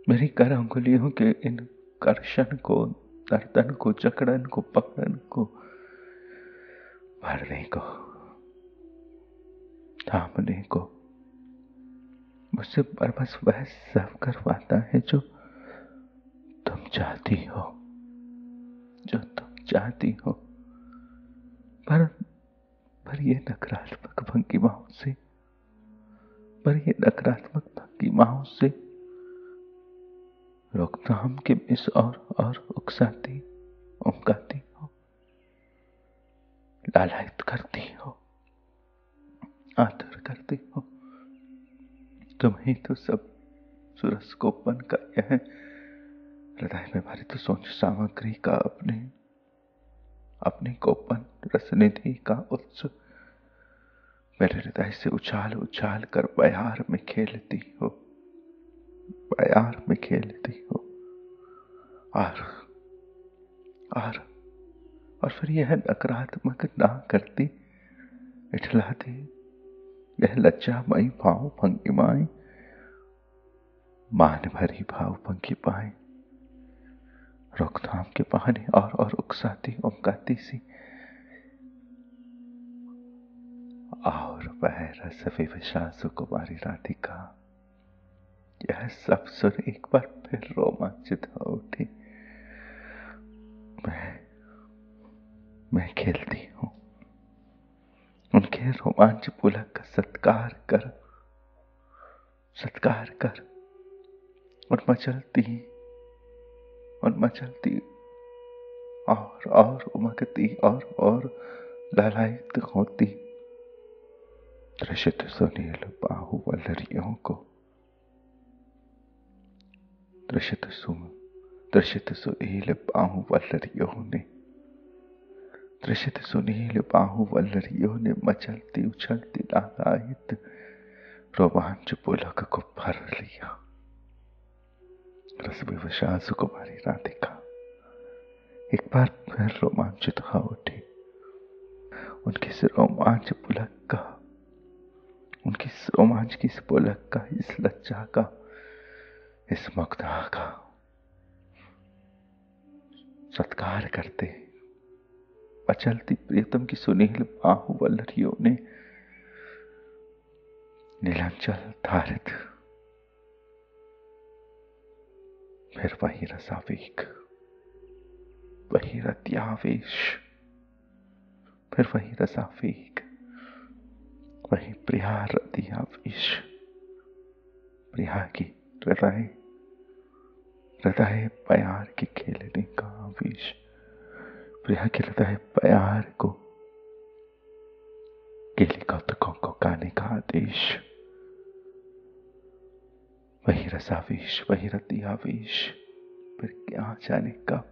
A: मेरी कर अंगुलियों के इन कर्षण को, नर्तन को, जकड़न को, पकड़न को, भरने को, थामने को मुझसे बस वह सब करवाता है जो तुम चाहती हो, जो तुम चाहती हो। पर ये नकारात्मक भंगिमाओं से, पर ये नकारात्मक भंगिमाओं से रोकथाम के मिस और उकसाती, उमकाती हो, लालायित करती हो, आदर करती हो। तुम ही तो सब सुरस गोपन का यह हृदय में भरी तो सोच सामग्री का अपने गोपन रसनिधि का उत्सव मेरे हृदय से उछाल उछाल कर बयार में खेलती हो, बयार में खेलती हो। और फिर यह नकारात्मक ना करती, इठलाती यह लज्जामयी भाव भंगिमाएं, मान भरी भाव भंगिमाएं रोकथाम के बहाने और उकसाती, उमकाती सी। और वह रस विवशा सुकुमारी राधिका, यह सब सुन एक बार फिर रोमांचित हो उठी। मैं खेलती हूँ, उनके रोमांच पुलक का सत्कार कर और मचलती और उमकती और लालायित होती त्रिषित सुनील बाहुवल्लरियों को दृश्यत सुनील बाहु वल्लरियों ने, दृश्यत सुनील बाहु वल्लरियों ने मचलती उछलती लालायित रोमांच पुलक को भर लिया। रस विवशा सुकुमारी राधिका एक बार फिर रोमांचित हो उठी। उनकी इस रोमांच पुलक का, उनकी इस रोमांच की इस पुलक का, इस लज्जा का, इस मुग्धा का सत्कार करते अचलती प्रियतम की सुनील बाहु वल्लरियों ने नीलांचल धारित फिर वही रसावेग, वही रत्यावेश, फिर वही रसावेग, वही प्रिया रतियावेश, प्रिया की हृदय हृदय प्यार के खेलने का आवेश, प्रिया के हृदय प्यार को केली कौतुकों को गाने का आदेश, वही रसावेश, वही रतियावेश। फिर क्या जाने कब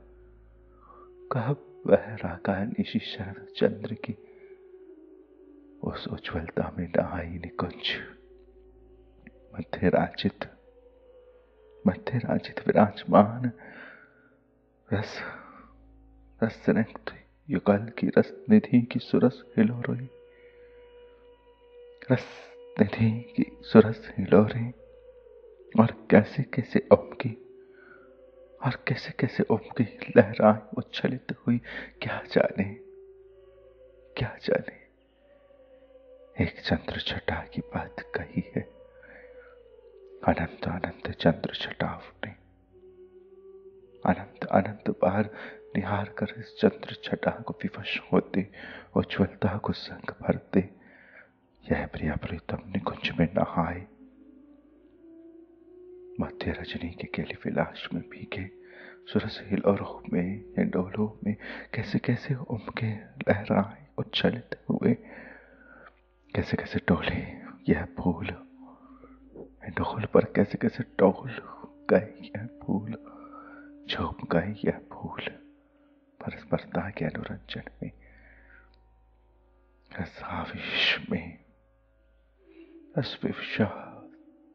A: वह रागा निशि शरद चंद्र की उस उज्ज्वलता में नहाई निकुंज मध्य राजित विराजमान रस रसनिग्ध युगल की रस निधि की सुरस हिलोरे, रस निधि की सुरस हिलोरे और कैसे कैसे उमकी, और कैसे कैसे उमकी लहराए उच्छलित हुई। क्या जाने एक चंद्र छटा की बात कही है। अनंत अनंत चंद्र छटाव ने अनंत अनंत बार निहार कर इस चंद्र छटा को विवश होते, उज्ज्वलता को संग भरते यह प्रिया प्रीतम निकुंज में नहाए। मध्य रजनी के केली विलास में भीगे सुरस हिलोरों में हिंडोलों में कैसे कैसे उमके लहराए उच्छलित हुए, कैसे कैसे टोले यह फूल हिंडोल पर, कैसे कैसे टोल गए यह फूल, झूम गए यह फूल परस्परता के अनुरंजन में, रसावेश में, रस विवशा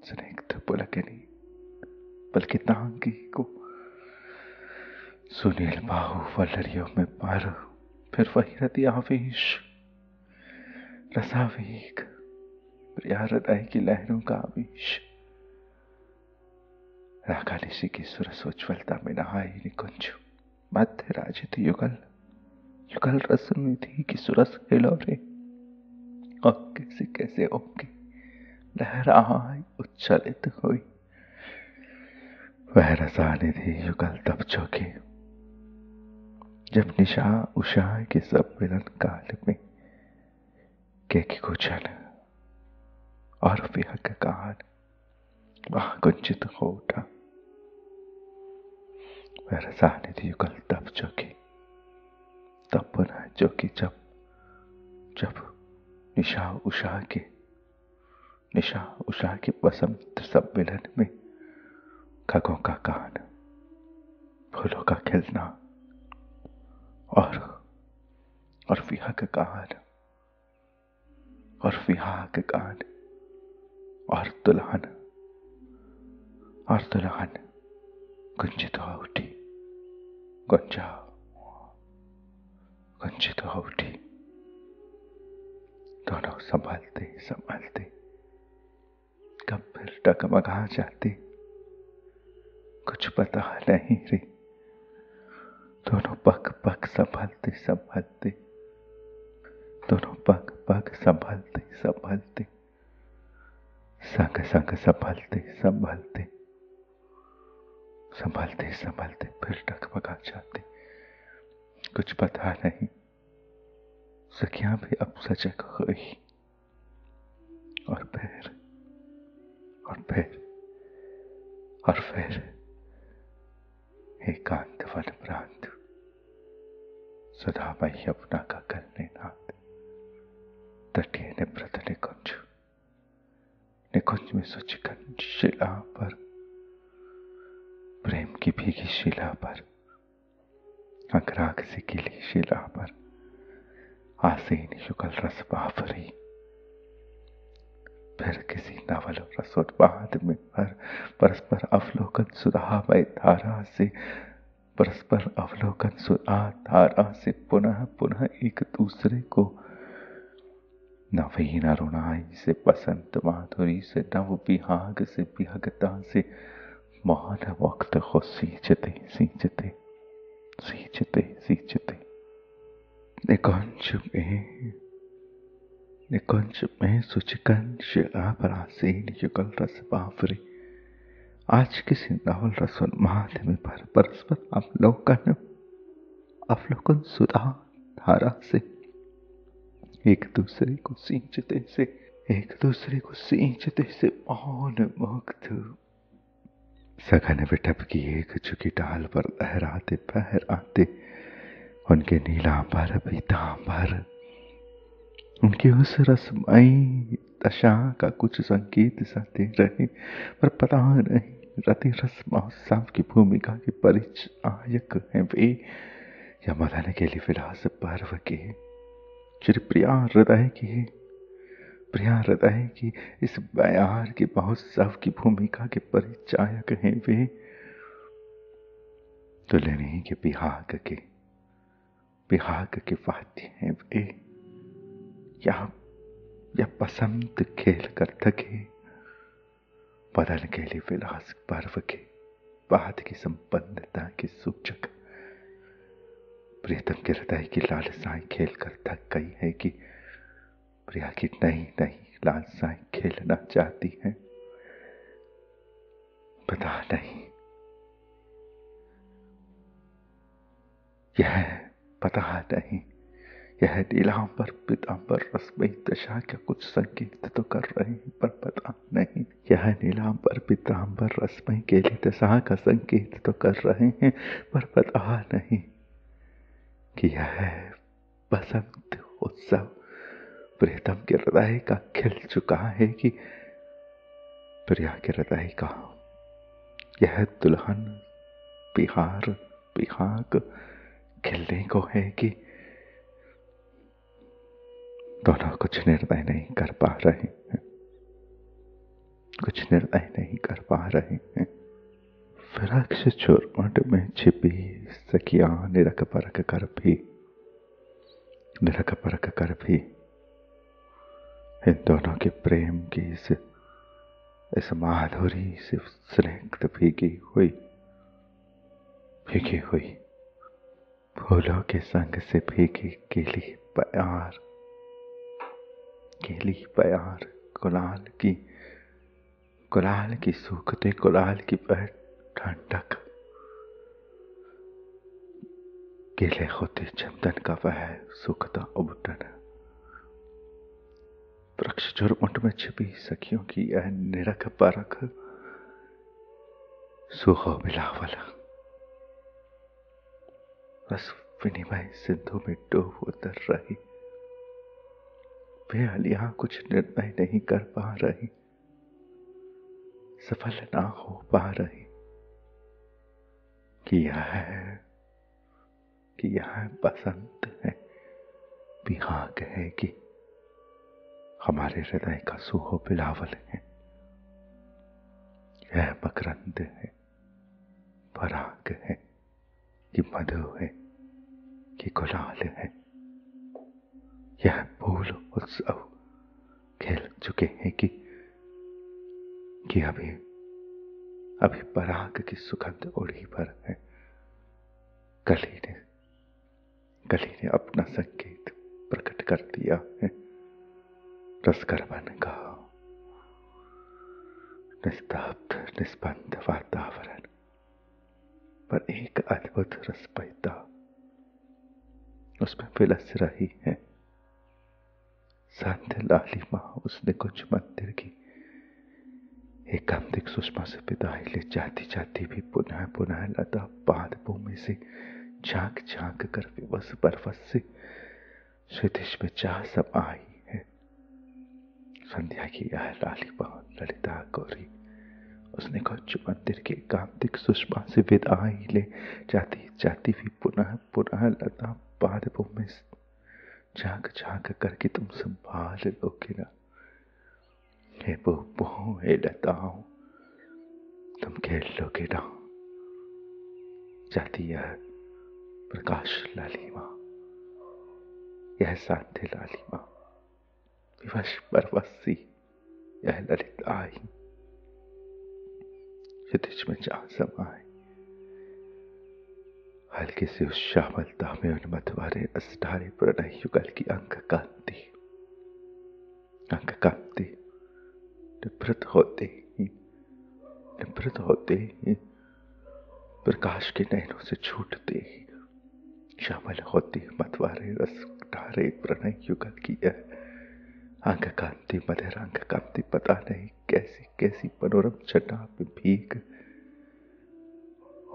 A: स्निग्ध पुलकिनी पलकितांगी को सुनील बाहु वल्लरियों में पर फिर वही रतियावेश, रसावेग, प्रिया हृदय की लहरों का आवेश, रागा निशि की सुरस उज्ज्वलता में नहाई निकुंज मध्य राजित युगल युगल रस निधि की सुरस हिलोरे और कैसे कैसे उमकी लहराई उच्छलित हुई। वह रसानिधि युगल तब चौके जब निशा उषा के सब मिलन काल में के कुचन और विहग कान वहां कुंचित हो उठा। वह रसानिधि युगल तब चौके, तब पुनः चौके जब निशा उषा के बसंत सम्मिलन में खगों का गान, फूलों का खिलना और विहग गान और दुल्हन गुंजित हो उठी, गुंजित हो उठी। दोनों संभलते कब फिर डगमगा जाते कुछ पता नहीं रे। दोनों पग पग संभलते, दोनों पग पग संभलते संग संग संभलते फिर डगमगा जाते कुछ पता नहीं। सखियां भी अब सजग हुई और फिर एकांत वन प्रांत सुधामय यमुना का कलने नाद तटीय निवृत निकुंज में सुचिकन शिला पर प्रेम की भीगी शिला पर, अंगराग से गीली शिला पर आसीन युगल रस बाफरी। फिर किसी नवल रसोन्माद में परस्पर अवलोकन सुधामय धारा से, परस्पर अवलोकन सुधा धारा से पुनः पुनः एक दूसरे को नवीन अरुणाई से, बसंत माधुरी से, नव विहाग से, विहगता से मौन वक्त को सींचते सींचते सींचते सींचते निकुंज में सुचिकन शिला पर आसीन युगल रस बाफरे। आज किसी नवल रसोन्माद में परस्पर अवलोकन सुधा धारा से एक दूसरे को सींचते से मौन मुक्त सघन विटप की एक झुकी डाल पर लहराते उनके नीलांबर पीतांबर, उनकी उस रसमयी दशा का कुछ संकेत सा दे रहे, पर पता नहीं रति रस महोत्सव की भूमिका के परिचायक हैं वे, या मदन के लिए विलास पर्व के श्री प्रिया हृदय की इस बयार के महोत्सव की भूमिका के परिचायक हैं वे, दुल्हनी के बिहाग के वाद्य हैं वे, या बसंत खेल कर थके बदन के लिए विलास पर्व के बाद की संपन्नता के सूचक। प्रियतम के हृदय की लालसाएं खेल कर थक गई है कि प्रिया की नई नई लालसाएं खेलना चाहती हैं। पता नहीं यह नीलांबर पीतांबर रसमयी दशा का कुछ संकेत तो कर रहे हैं, पर पता नहीं यह नीलांबर पीतांबर रसमयी केली दशा का संकेत तो कर रहे हैं, पर पता नहीं कि यह बसंत उत्सव प्रियतम के हृदय का खिल चुका है कि प्रिया के हृदय का यह दुल्हन बिहाग खिलने को है कि दोनों कुछ निर्णय नहीं कर पा रहे हैं। वृक्ष चुरमुट में छिपी सखियां निरख परख कर भी इन दोनों के प्रेम की इस माधुरी से स्निग्ध भीगी हुई फूलों के संग से भीगी गीली प्यार गुलाल की सूखते गुलाल की ठंडक, गीले होते चंदन का वह सूखता उबटन, वृक्ष चुरमुट में छिपी सखियों की यह निरख परख सुहो बिलावल रस विनिमय सिंधु में डूब उतर रही। वे अलियां कुछ निर्णय नहीं कर पा रही, सफल ना हो पा रही कि यह बसंत है, बिहाग है कि हमारे हृदय का सुहो बिलावल है, यह मकरंद है, पराग है कि मधु है कि गुलाल है। यह फूल उत्सव खेल चुके हैं कि अभी पराग की सुगंध ओढ़ी पर है। कली ने अपना संकेत प्रकट कर दिया है। रसगर्भन का निस्तब्ध निस्पंद वातावरण पर एक अद्भुत रसमयता उसमें विलस रही है। संध्या लालिमा उस निकुंज मंदिर की एकांतिक सुषमा से विदाई ले जाती भी पुनः पुनः लता पाद भूमि से झांक झांक कर विवश बरफस से क्षितिज में जा समाई है। संध्या की यह लालिमा ललिता गौरी उस निकुंज मंच मंदिर के कांतिक सुषमा से विदाई ले जाती जाती भी पुनः पुनः लता पादपों में झांक झांक करके तुम संभाल लोगे ना। हे वो हे लताओं, तुम खेल लोगे ना। जाती यह प्रकाश लालिमा, यह शांति लालिमा, विवश परवशी यह ललित आई, क्षितिज में जा समाए। हल्की सी उस श्यामलता में उन्मत्त वाले रसधारे प्रणय युगल की अंग कांति निभृत होते ही प्रकाश के नयनों से छूटते ही श्यामल होती मतवारे रसधारे प्रणय युगल की यह अंग कांति, मधुर अंग कांति, पता नहीं कैसी कैसी मनोरम छटा में भीग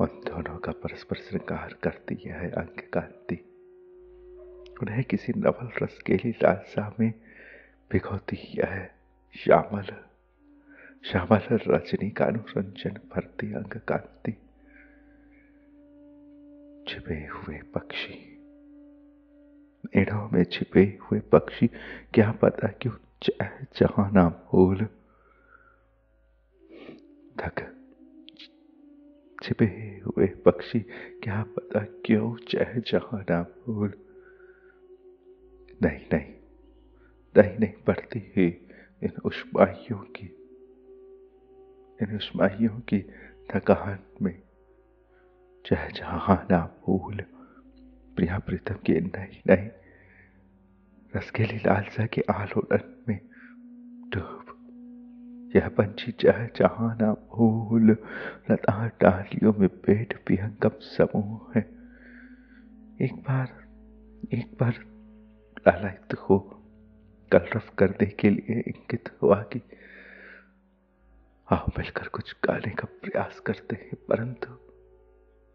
A: उन दोनों का परस्पर श्रृंगार करती है अंग कांति। उन्हें किसी नवल रस के लिए लालसा में भिगोती है श्यामल श्यामल रजनी का अनुरंजन भरती अंग कांति। छिपे हुए पक्षी, इड़ों में छिपे हुए पक्षी, क्या पता क्यों जहां ना भूल थक। छिपे हुए पक्षी, क्या पता क्यों जहां ना भूल। नहीं बढ़ती ही इन उष्माइयों की थकान में जहां ना भूल। प्रिया प्रीतम की नहीं रसगेली लालसा के आलोड़न में डूब यह पंछी जहां ना भूल। लता डालियों में बैठ विहंगम समूह है। एक बार लालायित हो कलरव करने के लिए इंगित हुआ कि आओ मिलकर कुछ गाने का प्रयास करते हैं, परंतु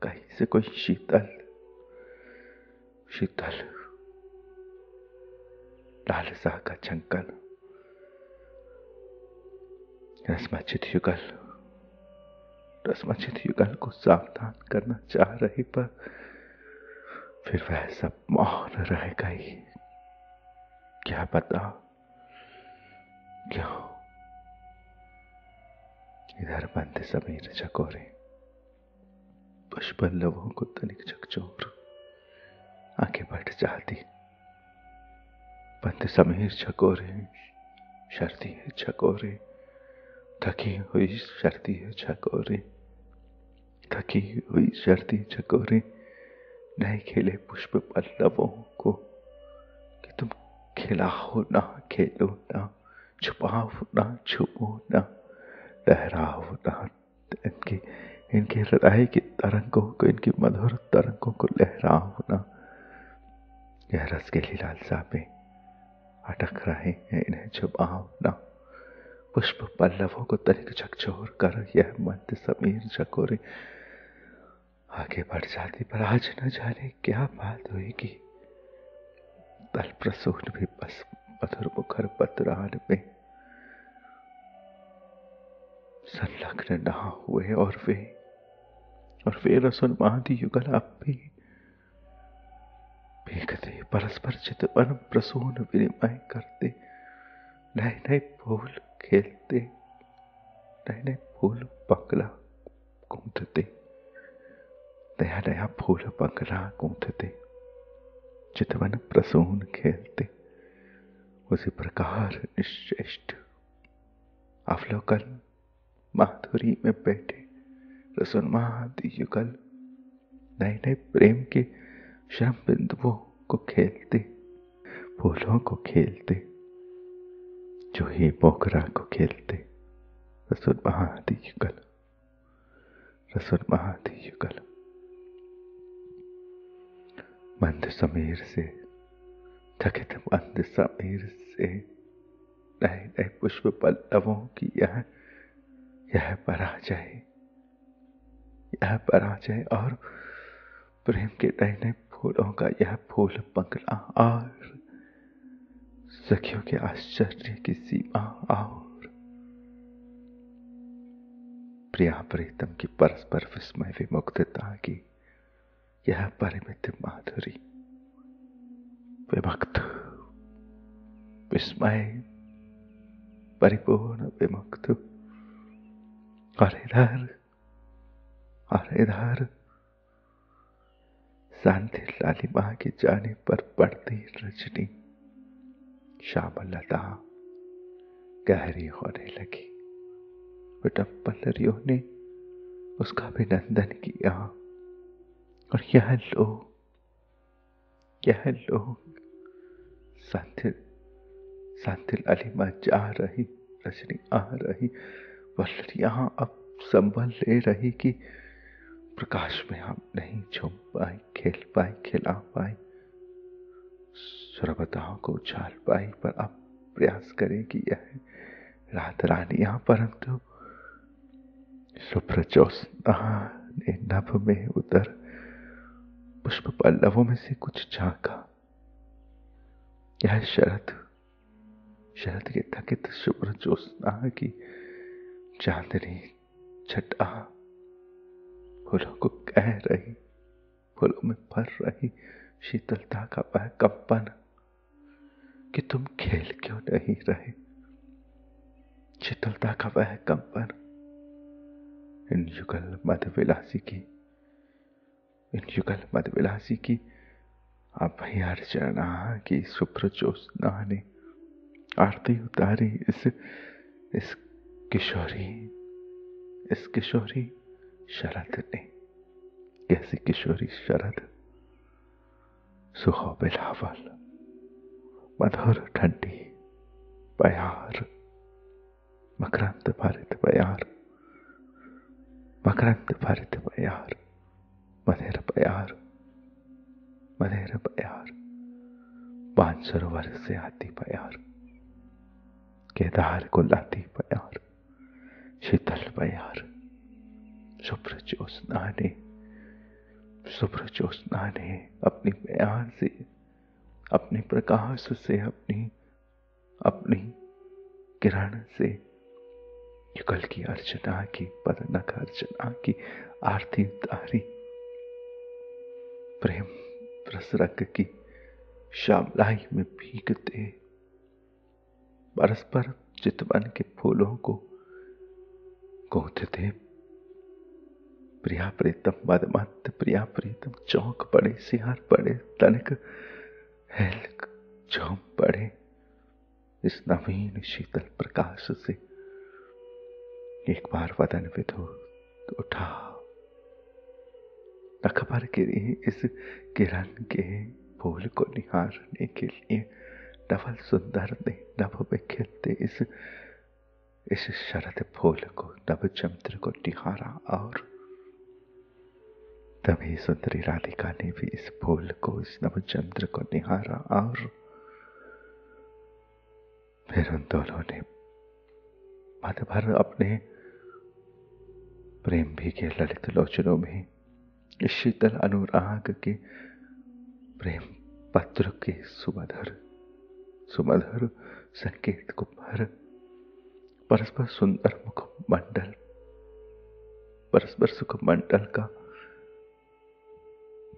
A: कहीं से कोई शीतल लालसा का झंकन रसमचित युगल को सावधान करना चाह रही, पर फिर वह सब मौन रह गई। क्या पता क्यों। इधर बंद समीर झकोरे पुष्पल्लवों को तनिक झकझोर आंखें बढ़ जाती। बंद समीर झकोरे शर्ती है झकोरे, थकी हुई शर्ती है झकोरे, थकी हुई शर्ती झकोरे। नए खिले पुष्प पल्लवों को कि तुम खिलाओ ना खेलो ना, छुपाओ ना छुपो ना, लहराओ ना। इनके हृदय की तरंगों को, इनकी मधुर तरंगों को लहराओ ना। यह रस के लालसा में अटक रहे हैं, इन्हें छुपाओ ना। पुष्प पल्लवों को तनिक झकझोर कर यह मंद समीर झकोरे आगे बढ़ जाती, पर आज न जाने क्या बात हुई कि तल प्रसून भी बस मधुर मुखर पतरान में संलग्न ना हुए। और वे रसुन महादी युगल अब भी भीगते परस्पर चितवन प्रसून विनिमय करते, नए फूल खेलते, नए फूल बंगला गूंथते, नया फूल बंगला गूंथते, चितवन प्रसून खेलते। उसी प्रकार निश्चेष्ट अवलोकन माधुरी में बैठे रसोन्मादी युगल नए प्रेम के श्रम बिंदुओं को खेलते, फूलों को खेलते, जो ही मोगरा को खेलते। रसोन्मादी युगल मंद समीर से थकित मंद समीर से नए पुष्प पल्लवों की यह पराजय और प्रेम के नए फूलों का यह फूल बंगला और सखियों के आश्चर्य की सीमा और प्रिया प्रीतम की परस्पर विस्मय विमुग्धता की यह परिमित माधुरी, विमुक्त विस्मय परिपूर्ण विमुक्त। और इधर शांति लालिमा की जाने पर पड़ती रजनी श्यामलता गहरी होने लगी। विटप पल्लरियों ने उसका अभिनंदन किया और यह लोग शांति लालिमा जा रही, रजनी आ रही, पल्लरियां अब संभल ले रही कि प्रकाश में हम नहीं झूम पाए, खेल पाए, खिला पाए, सुरभताओं को उछाल पाई, पर अब प्रयास करें कि यह रात रानियां, परंतु शुभ्र ज्योत्स्ना ने नभ में उतर पुष्प पल्लवों में से कुछ झांका। यह शरद के थकित शुभ्र ज्योत्स्ना की चांदनी छटा फूलों को कह रही, फूलों में भर रही शीतलता का वह कंपन कि तुम खेल क्यों नहीं रहे। शीतलता का वह कंपन इन युगल मधविलासी की अभयार्चना की शुभ्र ज्योत्स्ना ने आरती उतारी। इस किशोरी शरद ने, कैसी किशोरी शरद, सुहो बिलावल, मधुर ठंडी बयार, मकरंद भरित बयार, मधेर बयार, मानसरोवर से आती बयार, केदार को लाती बयार, शीतल बयार, शुभ्र ज्योत्स्ना ने अपनी बयान से, अपने प्रकाश से, अपनी किरण से युगल की अर्चना की, पदनक अर्चना की आरती उतारी। प्रेम रसरंग की श्यामलाई में भीगते परस्पर चितवन के फूलों को गूंथते प्रिया प्रीतम मदमस्त, प्रिया प्रीतम चौंक पड़े, सिहर पड़े, तनिक हिल झूम पड़े इस नवीन शीतल प्रकाश से। एक बार वदन विधुर उठा, नख पर गिरी इस किरण के फूल को निहारने के लिए नवल सुंदर ने नभ में खिलते इस शरद फूल को, नभ चंद्र को निहारा। और तभी सुंदरी राधिका ने भी इस फूल को, इस नभ चंद्र को निहारा। और फिर उन दोनों ने मद भर अपने प्रेम भी के ललित लोचनों में इस शीतल अनुराग के प्रेम पत्र के सुमधुर संकेत को भर परस्पर सुंदर मुखमंडल, परस्पर सुखमंडल का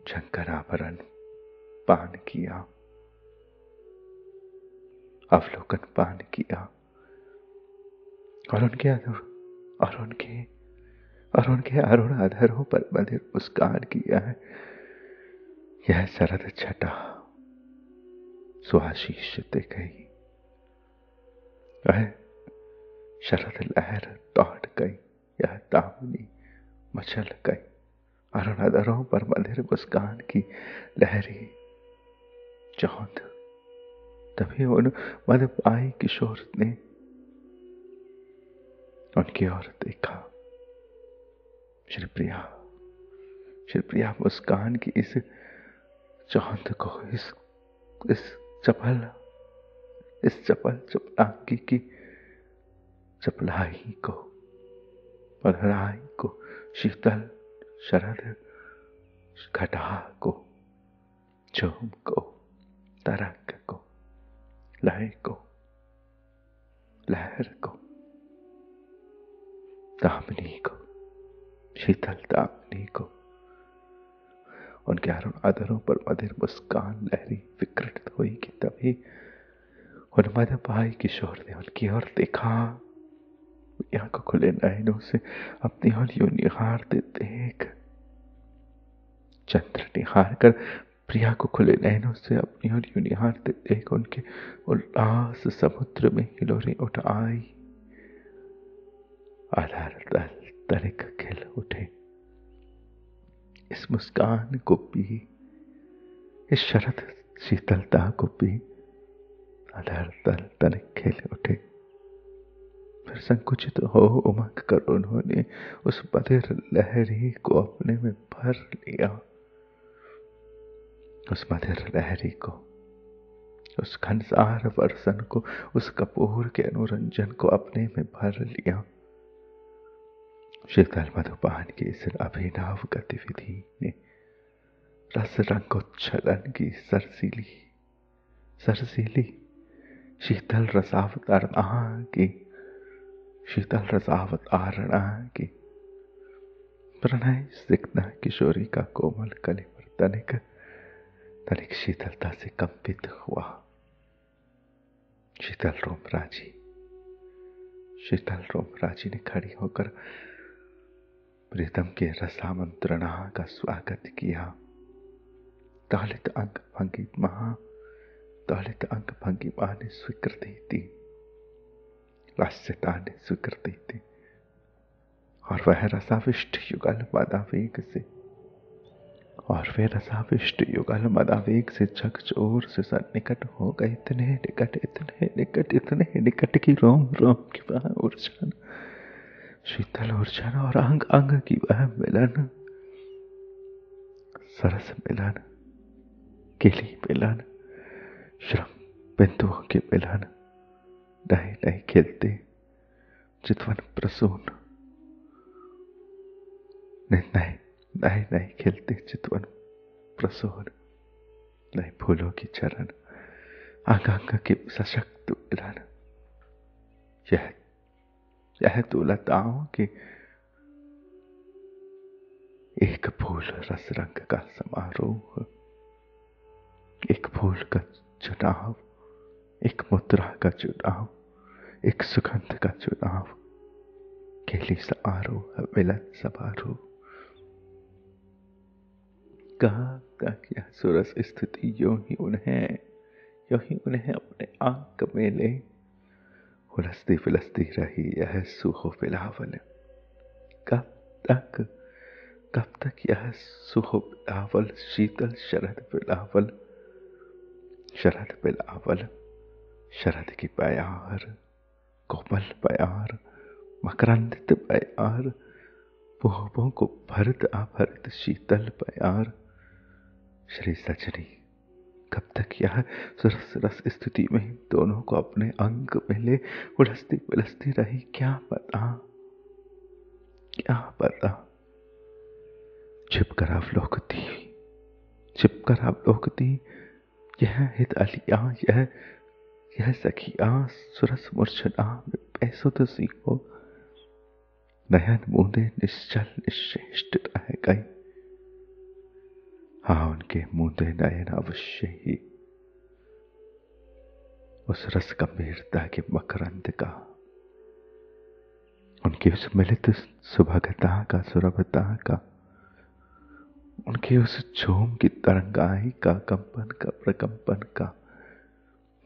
A: झंकराभरण पान किया, अवलोकन पान किया। और उनके अरुण अधरों पर मधुर मुस्कान किया है। यह शरद छटा सुआशीष दे गई, वह शरद लहर दौड़ गई, यह दामिनी मचल गई। अरुण अधरों पर मधुर मुस्कान की लहरी चौंध। तभी उन मदपाई किशोर ने उनकी ओर देखा। श्री प्रिया मुस्कान की इस चौंध को, इस चपल चपलांगी की चपलाई को, मधुराई को, शीतल शरद घटा को, झूम को, तरंग को, लय को, लहर को, दामिनी को शीतलता अपनी को, उनके अरुण अधरों पर मधिर मुस्कान लहरी विकृत हुई कि तभी उन मदपाई किशोर ने उनकी ओर देखा। प्रिया को खुले नयनों से अपनी ओर यूं निहारते देख, चंद्र निहार कर प्रिया को खुले नयनों से अपनी ओर यूं निहारते देख उनके उल्लास समुद्र में हिलोरें उठ आई। आधार तल तनिक खिल उठे। इस मुस्कान को भी, इस शरद शीतलता को भी आधार तल तनिक खिल उठे। फिर संकुचित हो उमंग कर उन्होंने उस मधिर लहरी को अपने में भर लिया। उस मधिर लहरी को, उस खनसार वर्षन को, उस कपूर के अनुरंजन को अपने में भर लिया। शीतल मधुपान की इस अभिनव गतिविधि ने रस रंगोच्छलन की सरसीली सरसीली शीतल रसावतारणा की, शीतल रसावतारणा की प्रणय सिक्ता किशोरी का कोमल कलिवर तनिक तनिक शीतलता से कंपित हुआ। शीतल रोमराजी ने खड़ी होकर प्रीतम के रसामंत्रणा का स्वागत किया। दौलित अंग भंगिमा ने स्वीकृति दी, लास्यता ने स्वीकृति दी, और वह रसाविष्ट युगल मदावेग से झकझोर से सन्निकट हो गए। इतने निकट की रोम रोम की वह उर्जन, शीतल उर्जन और अंग अंग की वह मिलन, सरस मिलन, केली मिलन, श्रम बिंदुओं के मिलन, नए खिलते चितवन प्रसून, नए खिलते चितवन प्रसून, नए फूलों की चरण, अंग अंग के सशक्त मिलन, यह तो लताओं के एक फूल रस रंग का समारोह, एक फूल का चुनाव, एक मुद्रा का चुनाव, एक सुगंध का चुनाव, केली समारोह, मिलन समारोह। कहा तक यह सुरस स्थिति यूं ही उन्हें अपने आंक में ले उलसती फिलसती रही यह सुहो बिलावल। कब तक यह सुहो बिलावल, शीतल शरद बिलावल, शरद की प्यार, कोमल प्यार, मकरंदित प्यार, पुष्पों को भरत आभरत शीतल प्यार। श्री सजनी, कब तक यह सुरस रस स्थिति में दोनों को अपने अंग में ले उलसती पिलसती रही, क्या पता। छिपकर अवलोकती यह हित अलिया, यह सखिया सुरस मूर्छना में बेसुध सी हो, नयन मूंदे निश्चल निश्चेष्ट रह गई। हाँ, उनके मूंदे नयन अवश्य ही उस रस गंभीरता के मकरंद का, उनकी उस मिलित सुभगता का, सुरभता का, उनके उस झूम की तरंगाई का, कंपन का, प्रकंपन का,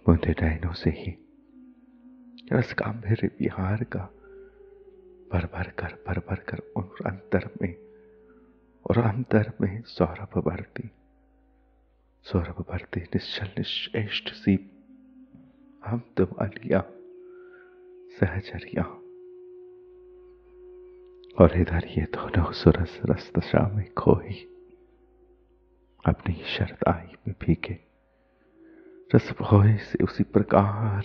A: मूंदे नयनों से ही रस गांभीर्य विहार का भर भर कर उन अंतर में सौरभ भरती निश्चल निश्चेष्ट सी हम तुम अलिया सहचरिया। और इधर ये दोनों सुरस रस दशा में खोई अपनी शरदाई में भीगे रस भोए से उसी प्रकार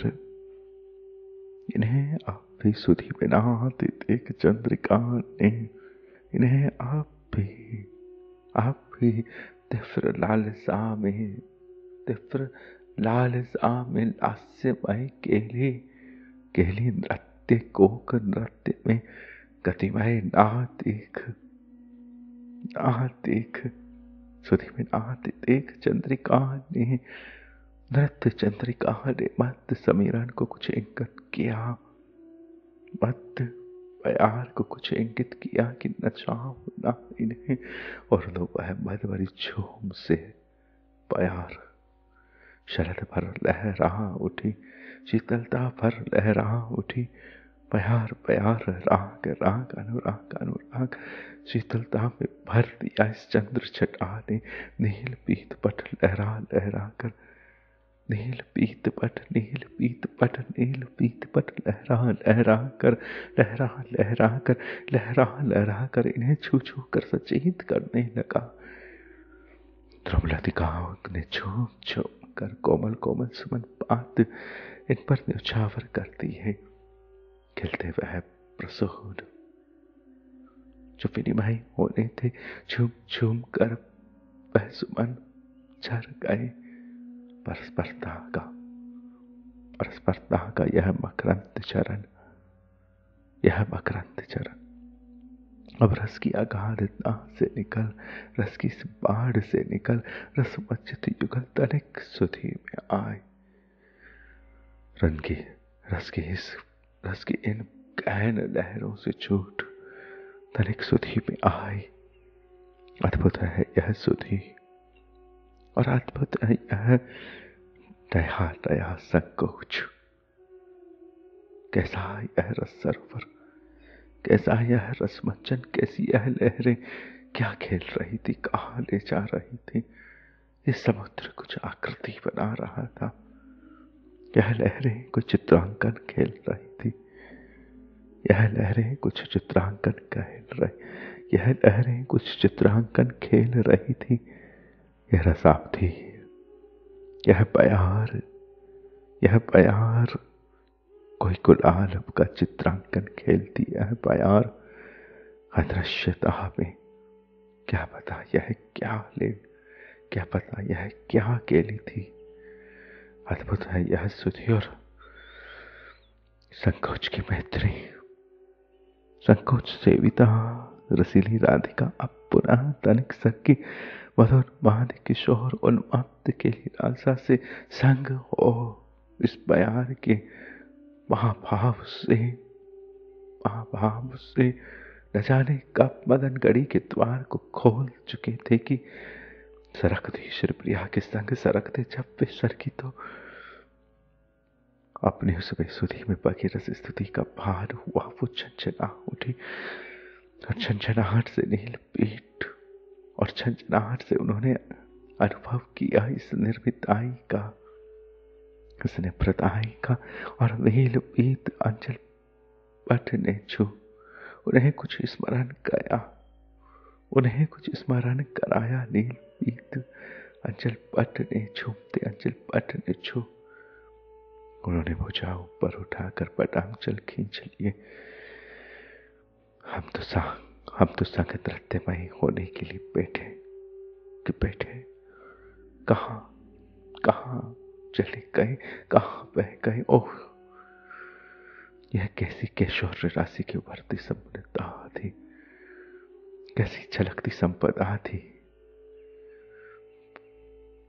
A: इन्हें आप भी सुधी बिना देख चंद्रिका ने, इन्हें आप भी तीव्र लालसा में लास्यमय केली नृत्य कोक नृत्य में गतिमय ना देख आ देख सुधी में आते देख चंद्रिका ने नृत्य चंद्रिका ने मत समीरण को कुछ इंगित किया, मत प्यार को कुछ इंगित किया कि नचाओ ना इन्हें। और लो वह मद भरी झूम से प्यार शरद भर लहरा उठी, शीतलता भर लहरा उठी। प्यार प्यार राग राग अनुराग अनुराग शीतलता में भर दिया इस चंद्र छटा ने। नील पीत पट लहरा लहरा कर, नील पीत पट नील पीत पट नील पीत पट लहरा लहरा कर, लहरा लहरा कर, लहरा लहरा कर इन्हें छू छू कर सचेत करने लगा। ध्रुवलतिकाओं ने झूम झूम कर कोमल कोमल सुमन बात इन पर न्यौछावर करती है। खिलते वह प्रसून जो विनिमय होने थे, झूम झूम कर वह सुमन झर गए। परस्परता का यह मकरंद चरण, यह मकरंद चरण अब रस की अगाधता से निकल, रस की इस बाढ़ से निकल, रस मच्चित युगल तनिक सुधी में आए। रस की इन गहन लहरों से छूट तनिक सुधी में आए। अद्भुत है यह सुधी और अद्भुत है यह नया नया संकोच। कैसा यह रस सरोवर, कैसा यह रस मंचन, कैसी यह लहरें क्या खेल रही थी, कहाँ ले जा रही थी। इस समुद्र कुछ आकृति बना रहा था, यह लहरें कुछ चित्रांकन खेल रही थी, यह लहरें कुछ चित्रांकन यह लहरें कुछ चित्रांकन खेल रही थी। यह रसावधी, यह प्यार कोई गुलाल का चित्रांकन खेलती। यह प्यार अदृश्यता में, क्या पता यह क्या पता यह क्या केली थी। अद्भुत है यह सुधी और संकोच की मैत्री। संकोच सेविता रसीली राधिका अब पुनः तनिक सकी मधुर माद किशोर उन्मत्त के लालसा से संग हो इस प्यार के महाभाव से न जाने कब मदन गढ़ी के द्वार को खोल चुके थे कि सरकती श्री प्रिया के संग सरकते जब वे सरकी तो अपनी उस बेसुधी में बगी रस स्तुति का भार हुआ। वो झंझना उठी और झंझनाहट से नील पीठ और झंझनाहट से उन्होंने अनुभव किया इस निर्मिताई का, इस निप्रताई का। और नील पीत अंचल पट ने छू उन्हें कुछ स्मरण गया, उन्हें कुछ स्मरण कराया। नील पीत अंचल पट ने झूमते अंचल पट ने छू उन्होंने भुजा ऊपर उठाकर पटांचल खींच लिए। हम तो संग नृत्यमयी होने के लिए बैठे कहाँ चले गए, कहाँ बह गए। ओह, यह कैसी कैशोर्य राशि की उभरती संपन्नता थी, कैसी छलकती संपदा थी।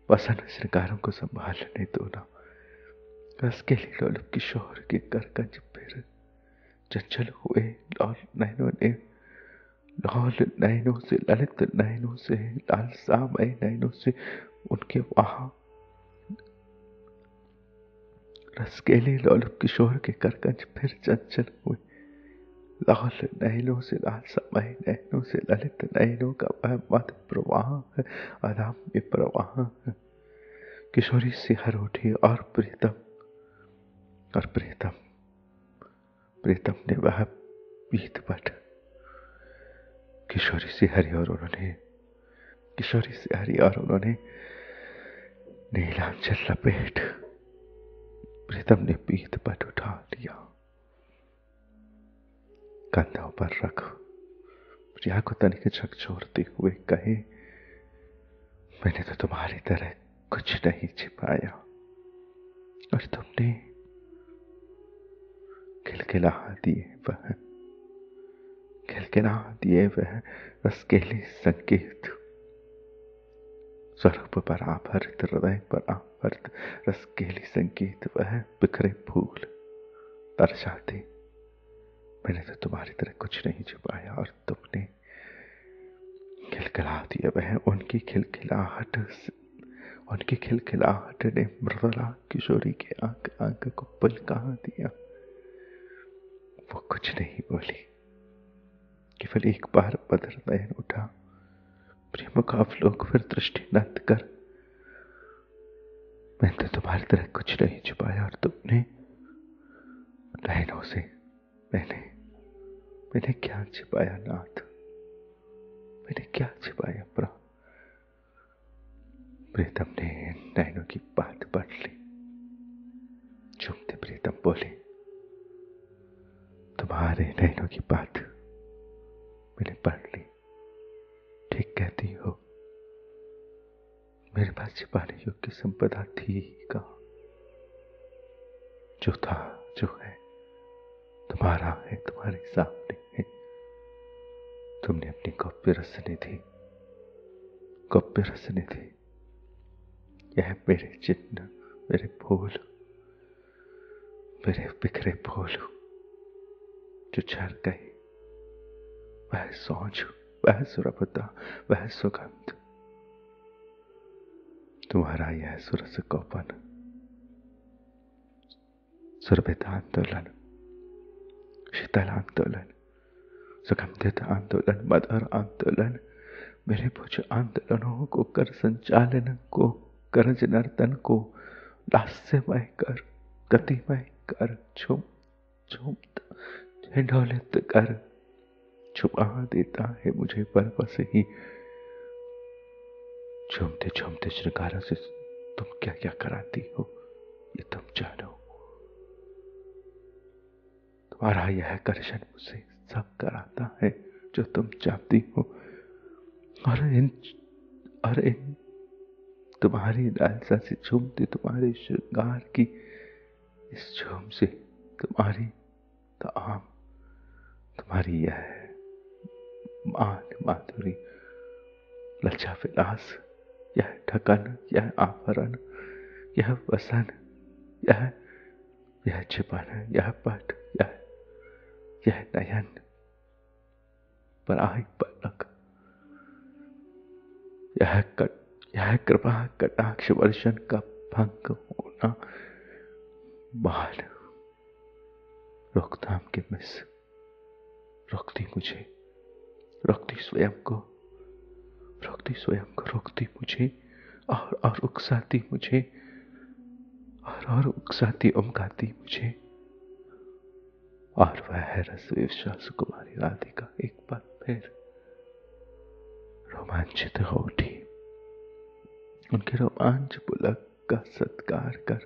A: वसन श्रृंगारों को संभालने दो ना। रस के लिए लोलुप किशोर के करकंज फिर चंचल हुए लाल नैनों से ललित नैनों से लालसामय नैनों से उनके वहां रसकेले लोलुप किशोर के करकंज फिर चंचल हुए लाल नैनों से लालसामय नैनों से ललित नैनों का वह मद प्रवाह है, अदम्य प्रवाह है। किशोरी से हर उठी और प्रीतम ने वह पीत पट किशोरी से हरी और उन्होंने नीलांचल लपेट प्रीतम ने पीत पट उठा लिया, कंधों पर रख प्रिया को तनिक झकझोरते हुए कहे, मैंने तो तुम्हारी तरह कुछ नहीं छिपाया और तुमने खिलखिला दिए वह खिलखिला दिए वह रसकेली संकेत, स्वरूप पर आभरित, हृदय पर आभरित रसकेली संकेत, वह बिखरे फूल दर्शाते। मैंने तो तुम्हारी तरह कुछ नहीं छुपाया और तुमने खिलखिला दिया वह। उनकी खिलखिलाहट ने मृदुला किशोरी के आंख आंख को पलका दिया। वो कुछ नहीं बोली, केवल एक बार बदर नयन उठा, प्रेम का अवलोक, फिर दृष्टि नत कर, मैंने तो तुम्हारी तरह कुछ नहीं छुपाया और तुमने नयनों से मैंने क्या छिपाया नाथ, मैंने क्या छिपाया प्राण। प्रीतम ने नैनों की बात पढ़ ली। चुपते प्रीतम बोले, तुम्हारे नैनों की बात मैंने पढ़ ली, ठीक कहती हो। मेरे पास छिपाने योग्य संपदा थी ही कहाँ। जो था, जो है, तुम्हारा है, तुम्हारे सामने है। तुमने अपनी गौप्य रसने थी। यह मेरे चिन्ह, मेरे फूल, मेरे बिखरे फूल जो झड़ गए, वह सौंज, वह सुरभता, वह सुगंध, तुम्हारा यह सुरस कौपन, सुरभित आंदोलन, शीतल आंदोलन, सुगंधित आंदोलन, मधुर आंदोलन, मेरे भुज आंदोलनों को कर संचालन को, करज नर्तन को लास्यमय कर, गतिमय कर, झूम हिंडोलित कर, छुपा देता है मुझे परवश ही। झूमते झूमते श्रृंगारों से तुम क्या क्या कराती हो, ये तुम जानो। तुम्हारा यह कर्षण मुझसे सब कराता है जो तुम चाहती हो। और इन तुम्हारी लालसा से झूमती तुम्हारे श्रृंगार की इस झूम से, तुम्हारी ताम, तुम्हारी यह मान माधुरी, लज्जा विलास, यह ढकन, यह आवरण, यह वसन, यह छिपन, यह पट, यह नयन, पराई पलक, यह कृपा कटाक्ष वर्षण का भंग होना, बाल रोकथाम के मिस, रोकती मुझे, रोकती स्वयं को, रोकती मुझे और उकसाती मुझे, और उकसाती उमगाती मुझे। और वह रस विश्वास कुमारी राधिका एक बार फिर रोमांचित हो उठी। उनके रोमांच पुलक का सत्कार कर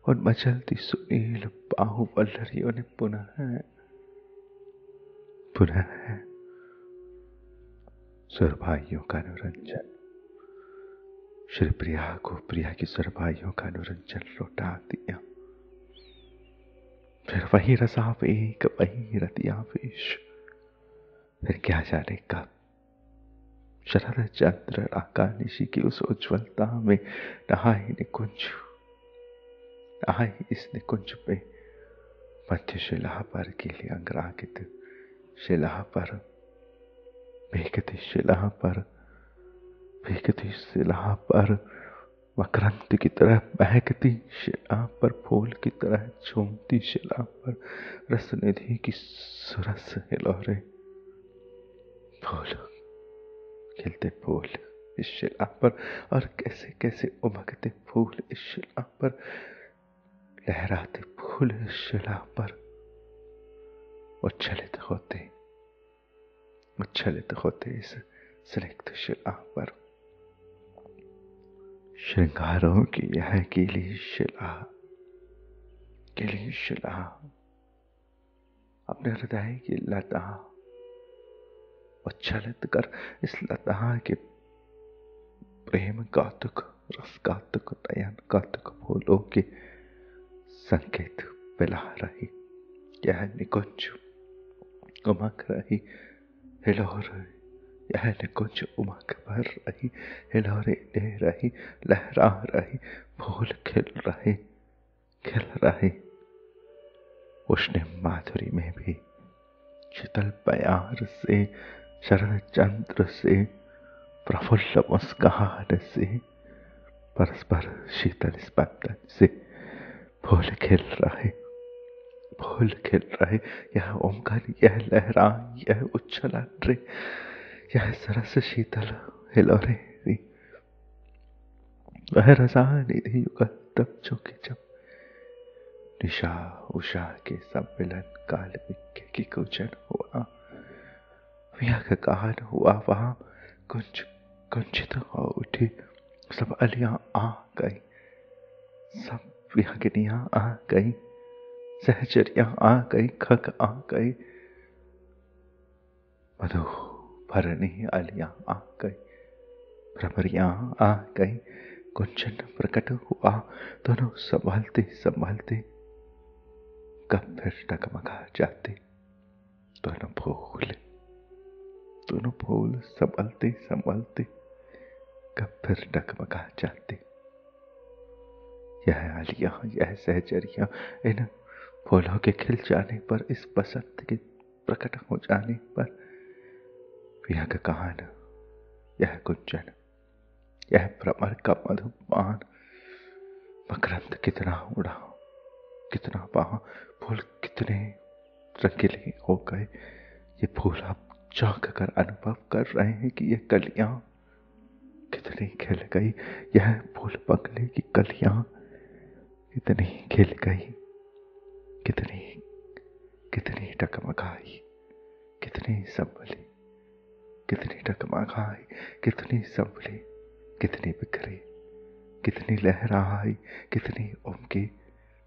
A: उन मचलती सुनील बाहुवल्लरियों ने पुनः सुरभाइयों का अनुरंजन, श्री प्रिया को प्रिया की सुरभाइयों का अनुरंजन लौटा दिया। फिर वही रसावेग, वही रतियावेश, फिर क्या जाने कब शरद चंद्र आकानिशी की उस उज्ज्वलता में नहाई इस निकुंज पे, मध्य शिला पर गीली अंगरागित शिला पर, भीगती शिला पर, मकरंद की तरह महकती शिला पर, फूल की तरह झूमती शिला पर, रसनिधि की सुरस हिलोरे, फूल खिलते फूल इस शिला पर, और कैसे कैसे उमगते फूल इस शिला पर, लहराते फूल इस शिला पर, उच्छलित होते इस स्निग्ध शिला पर। श्रृंगारों की यह गीली शिला अपने हृदय की लता उच्छलित कर इस लता के प्रेम कौतुक, रस कौतुक, नयन कौतुक फूलों के संकेत पिला रही। यह निकुंज उमक रही हिलोर, यह निकुंज उमक भर रही, हिलोरे ले रही, लहरा रही, फूल खिल रहे। उष्ण माधुरी में भी शीतल प्यार से, शरद चंद्र से, प्रफुल्ल मुस्कान से, परस्पर शीतल स्पंदन से फूल खिल रहे, फूल खिल रहे। यह ओंकार, यह लहरा, यह उच्छलन रे, यह सरस शीतल हिलोरे रे। वह रसा निधि युगल तब चौकी जब निशा उषा के सम्मिलन काल विज्ञ की कुंजन हुआ, विहग गान हुआ वहां, कुंजित हो उठी, सब अलियां आ गई, सब विहंगनियां आ गई, सहचरियां आ गई, खग आ गई, मधु भरनी अलियां आ गई, भ्रमरियां आ गई, कुंचन प्रकट हुआ। दोनों संभालते संभालते कब फिर डगमगा जाते। दोनों फूल संभलते संभलते कब फिर डगमगा जाते। यह आलियां, यह सहचरियां, इन फूलों के खिल जाने पर, इस बसंत के प्रकट हो जाने पर, यह गान, यह कुंचन, यह भ्रमर का मधुपान, मकरंद कितना उड़ा, कितना बहा, फूल कितने रंगीले हो गए। ये फूल आप झांक कर अनुभव कर रहे हैं कि ये कलियां कितनी खिल गई। यह फूल बंगले की कलियां कितनी खिल गई, कितनी कितनी टकमकाई, कितनी संभली, कितनी टकमकाई, कितनी संभली, कितनी बिखरी, कितनी लहराई, कितनी उमकी,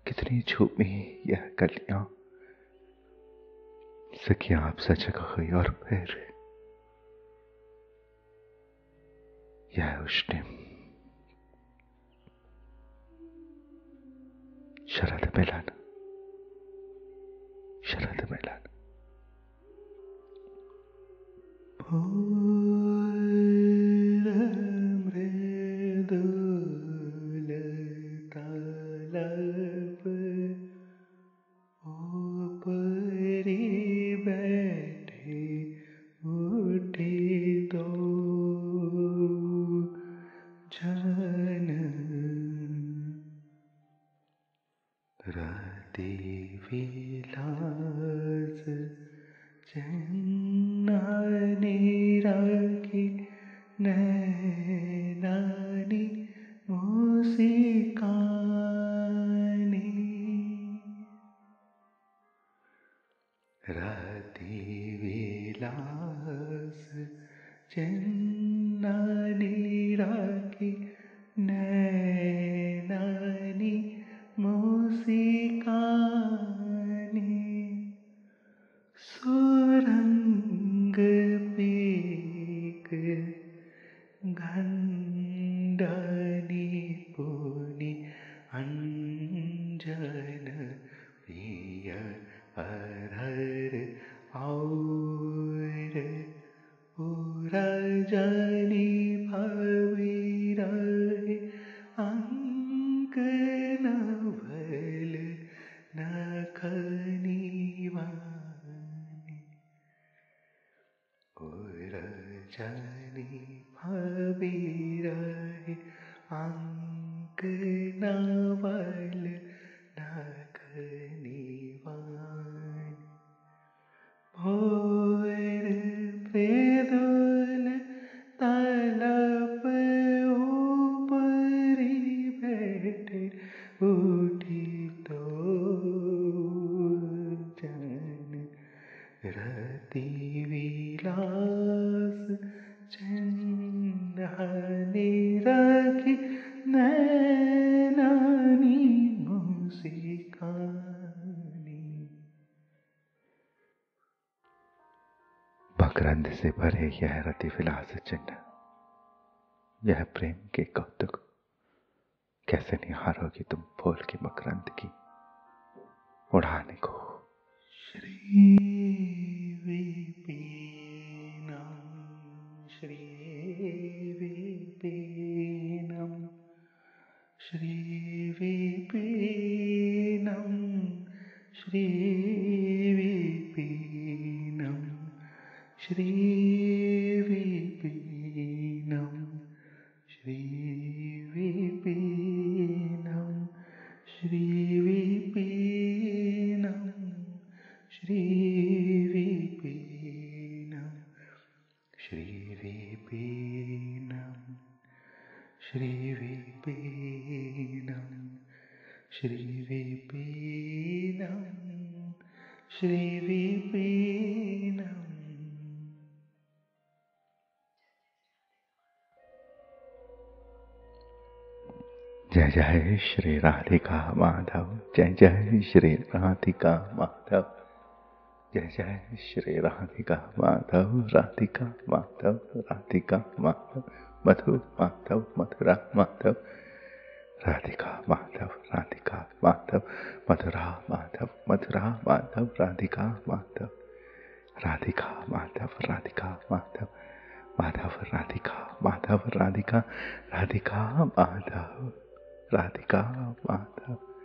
A: कितनी झूमी यह कलियां। सखियां आप सजग हुई और फिर यह उष्ण शरद मिलन, शरद मिलन। मृदुल तलप ऊपरी बैठे उठी दो जन, रति विलास चन्नानी राखी, नैनानी मुस्कानी, रति विलास चन्नानी राखी, नैनानी मुस्कानी, सुरंग पीक गंडानी पुनि अंजन प्रिय हरहर और उरजनी भविरहे अंक नवल नखनी वानी, उरजनी भविरहे अंक नवल नखनी वानी, भोर मृदुल तलप ऊपरी बैठे उठी तो जन, रति विलास चन्नानी राखी, नैनानी मुस्कानी। मकरंद से भरे यह रति विलास चिन्ह, यह प्रेम के कौतुक, कैसे निहारोगी तुम फूल की मकरंद की उड़ाने को। श्री श्रीविपिनं श्रीविपिनं श्रीविपिनं श्रीविपिनं श्रीविपिनं श्रीविपिनं श्रीविपिनं श्रीविपिनं। जय जय श्री राधिका माधव, जय जय श्री राधिका माधव, जय जय श्री राधिका माधव, राधिका माधव, राधिका माधव, मधु माधव, मथुरा माधव, राधिका माधव, राधिका माधव, मथुरा माधव, मथुरा माधव, राधिका माधव, राधिका माधव, राधिका माधव, माधव राधिका, माधव राधिका, राधिका माधव, राधिका माधव।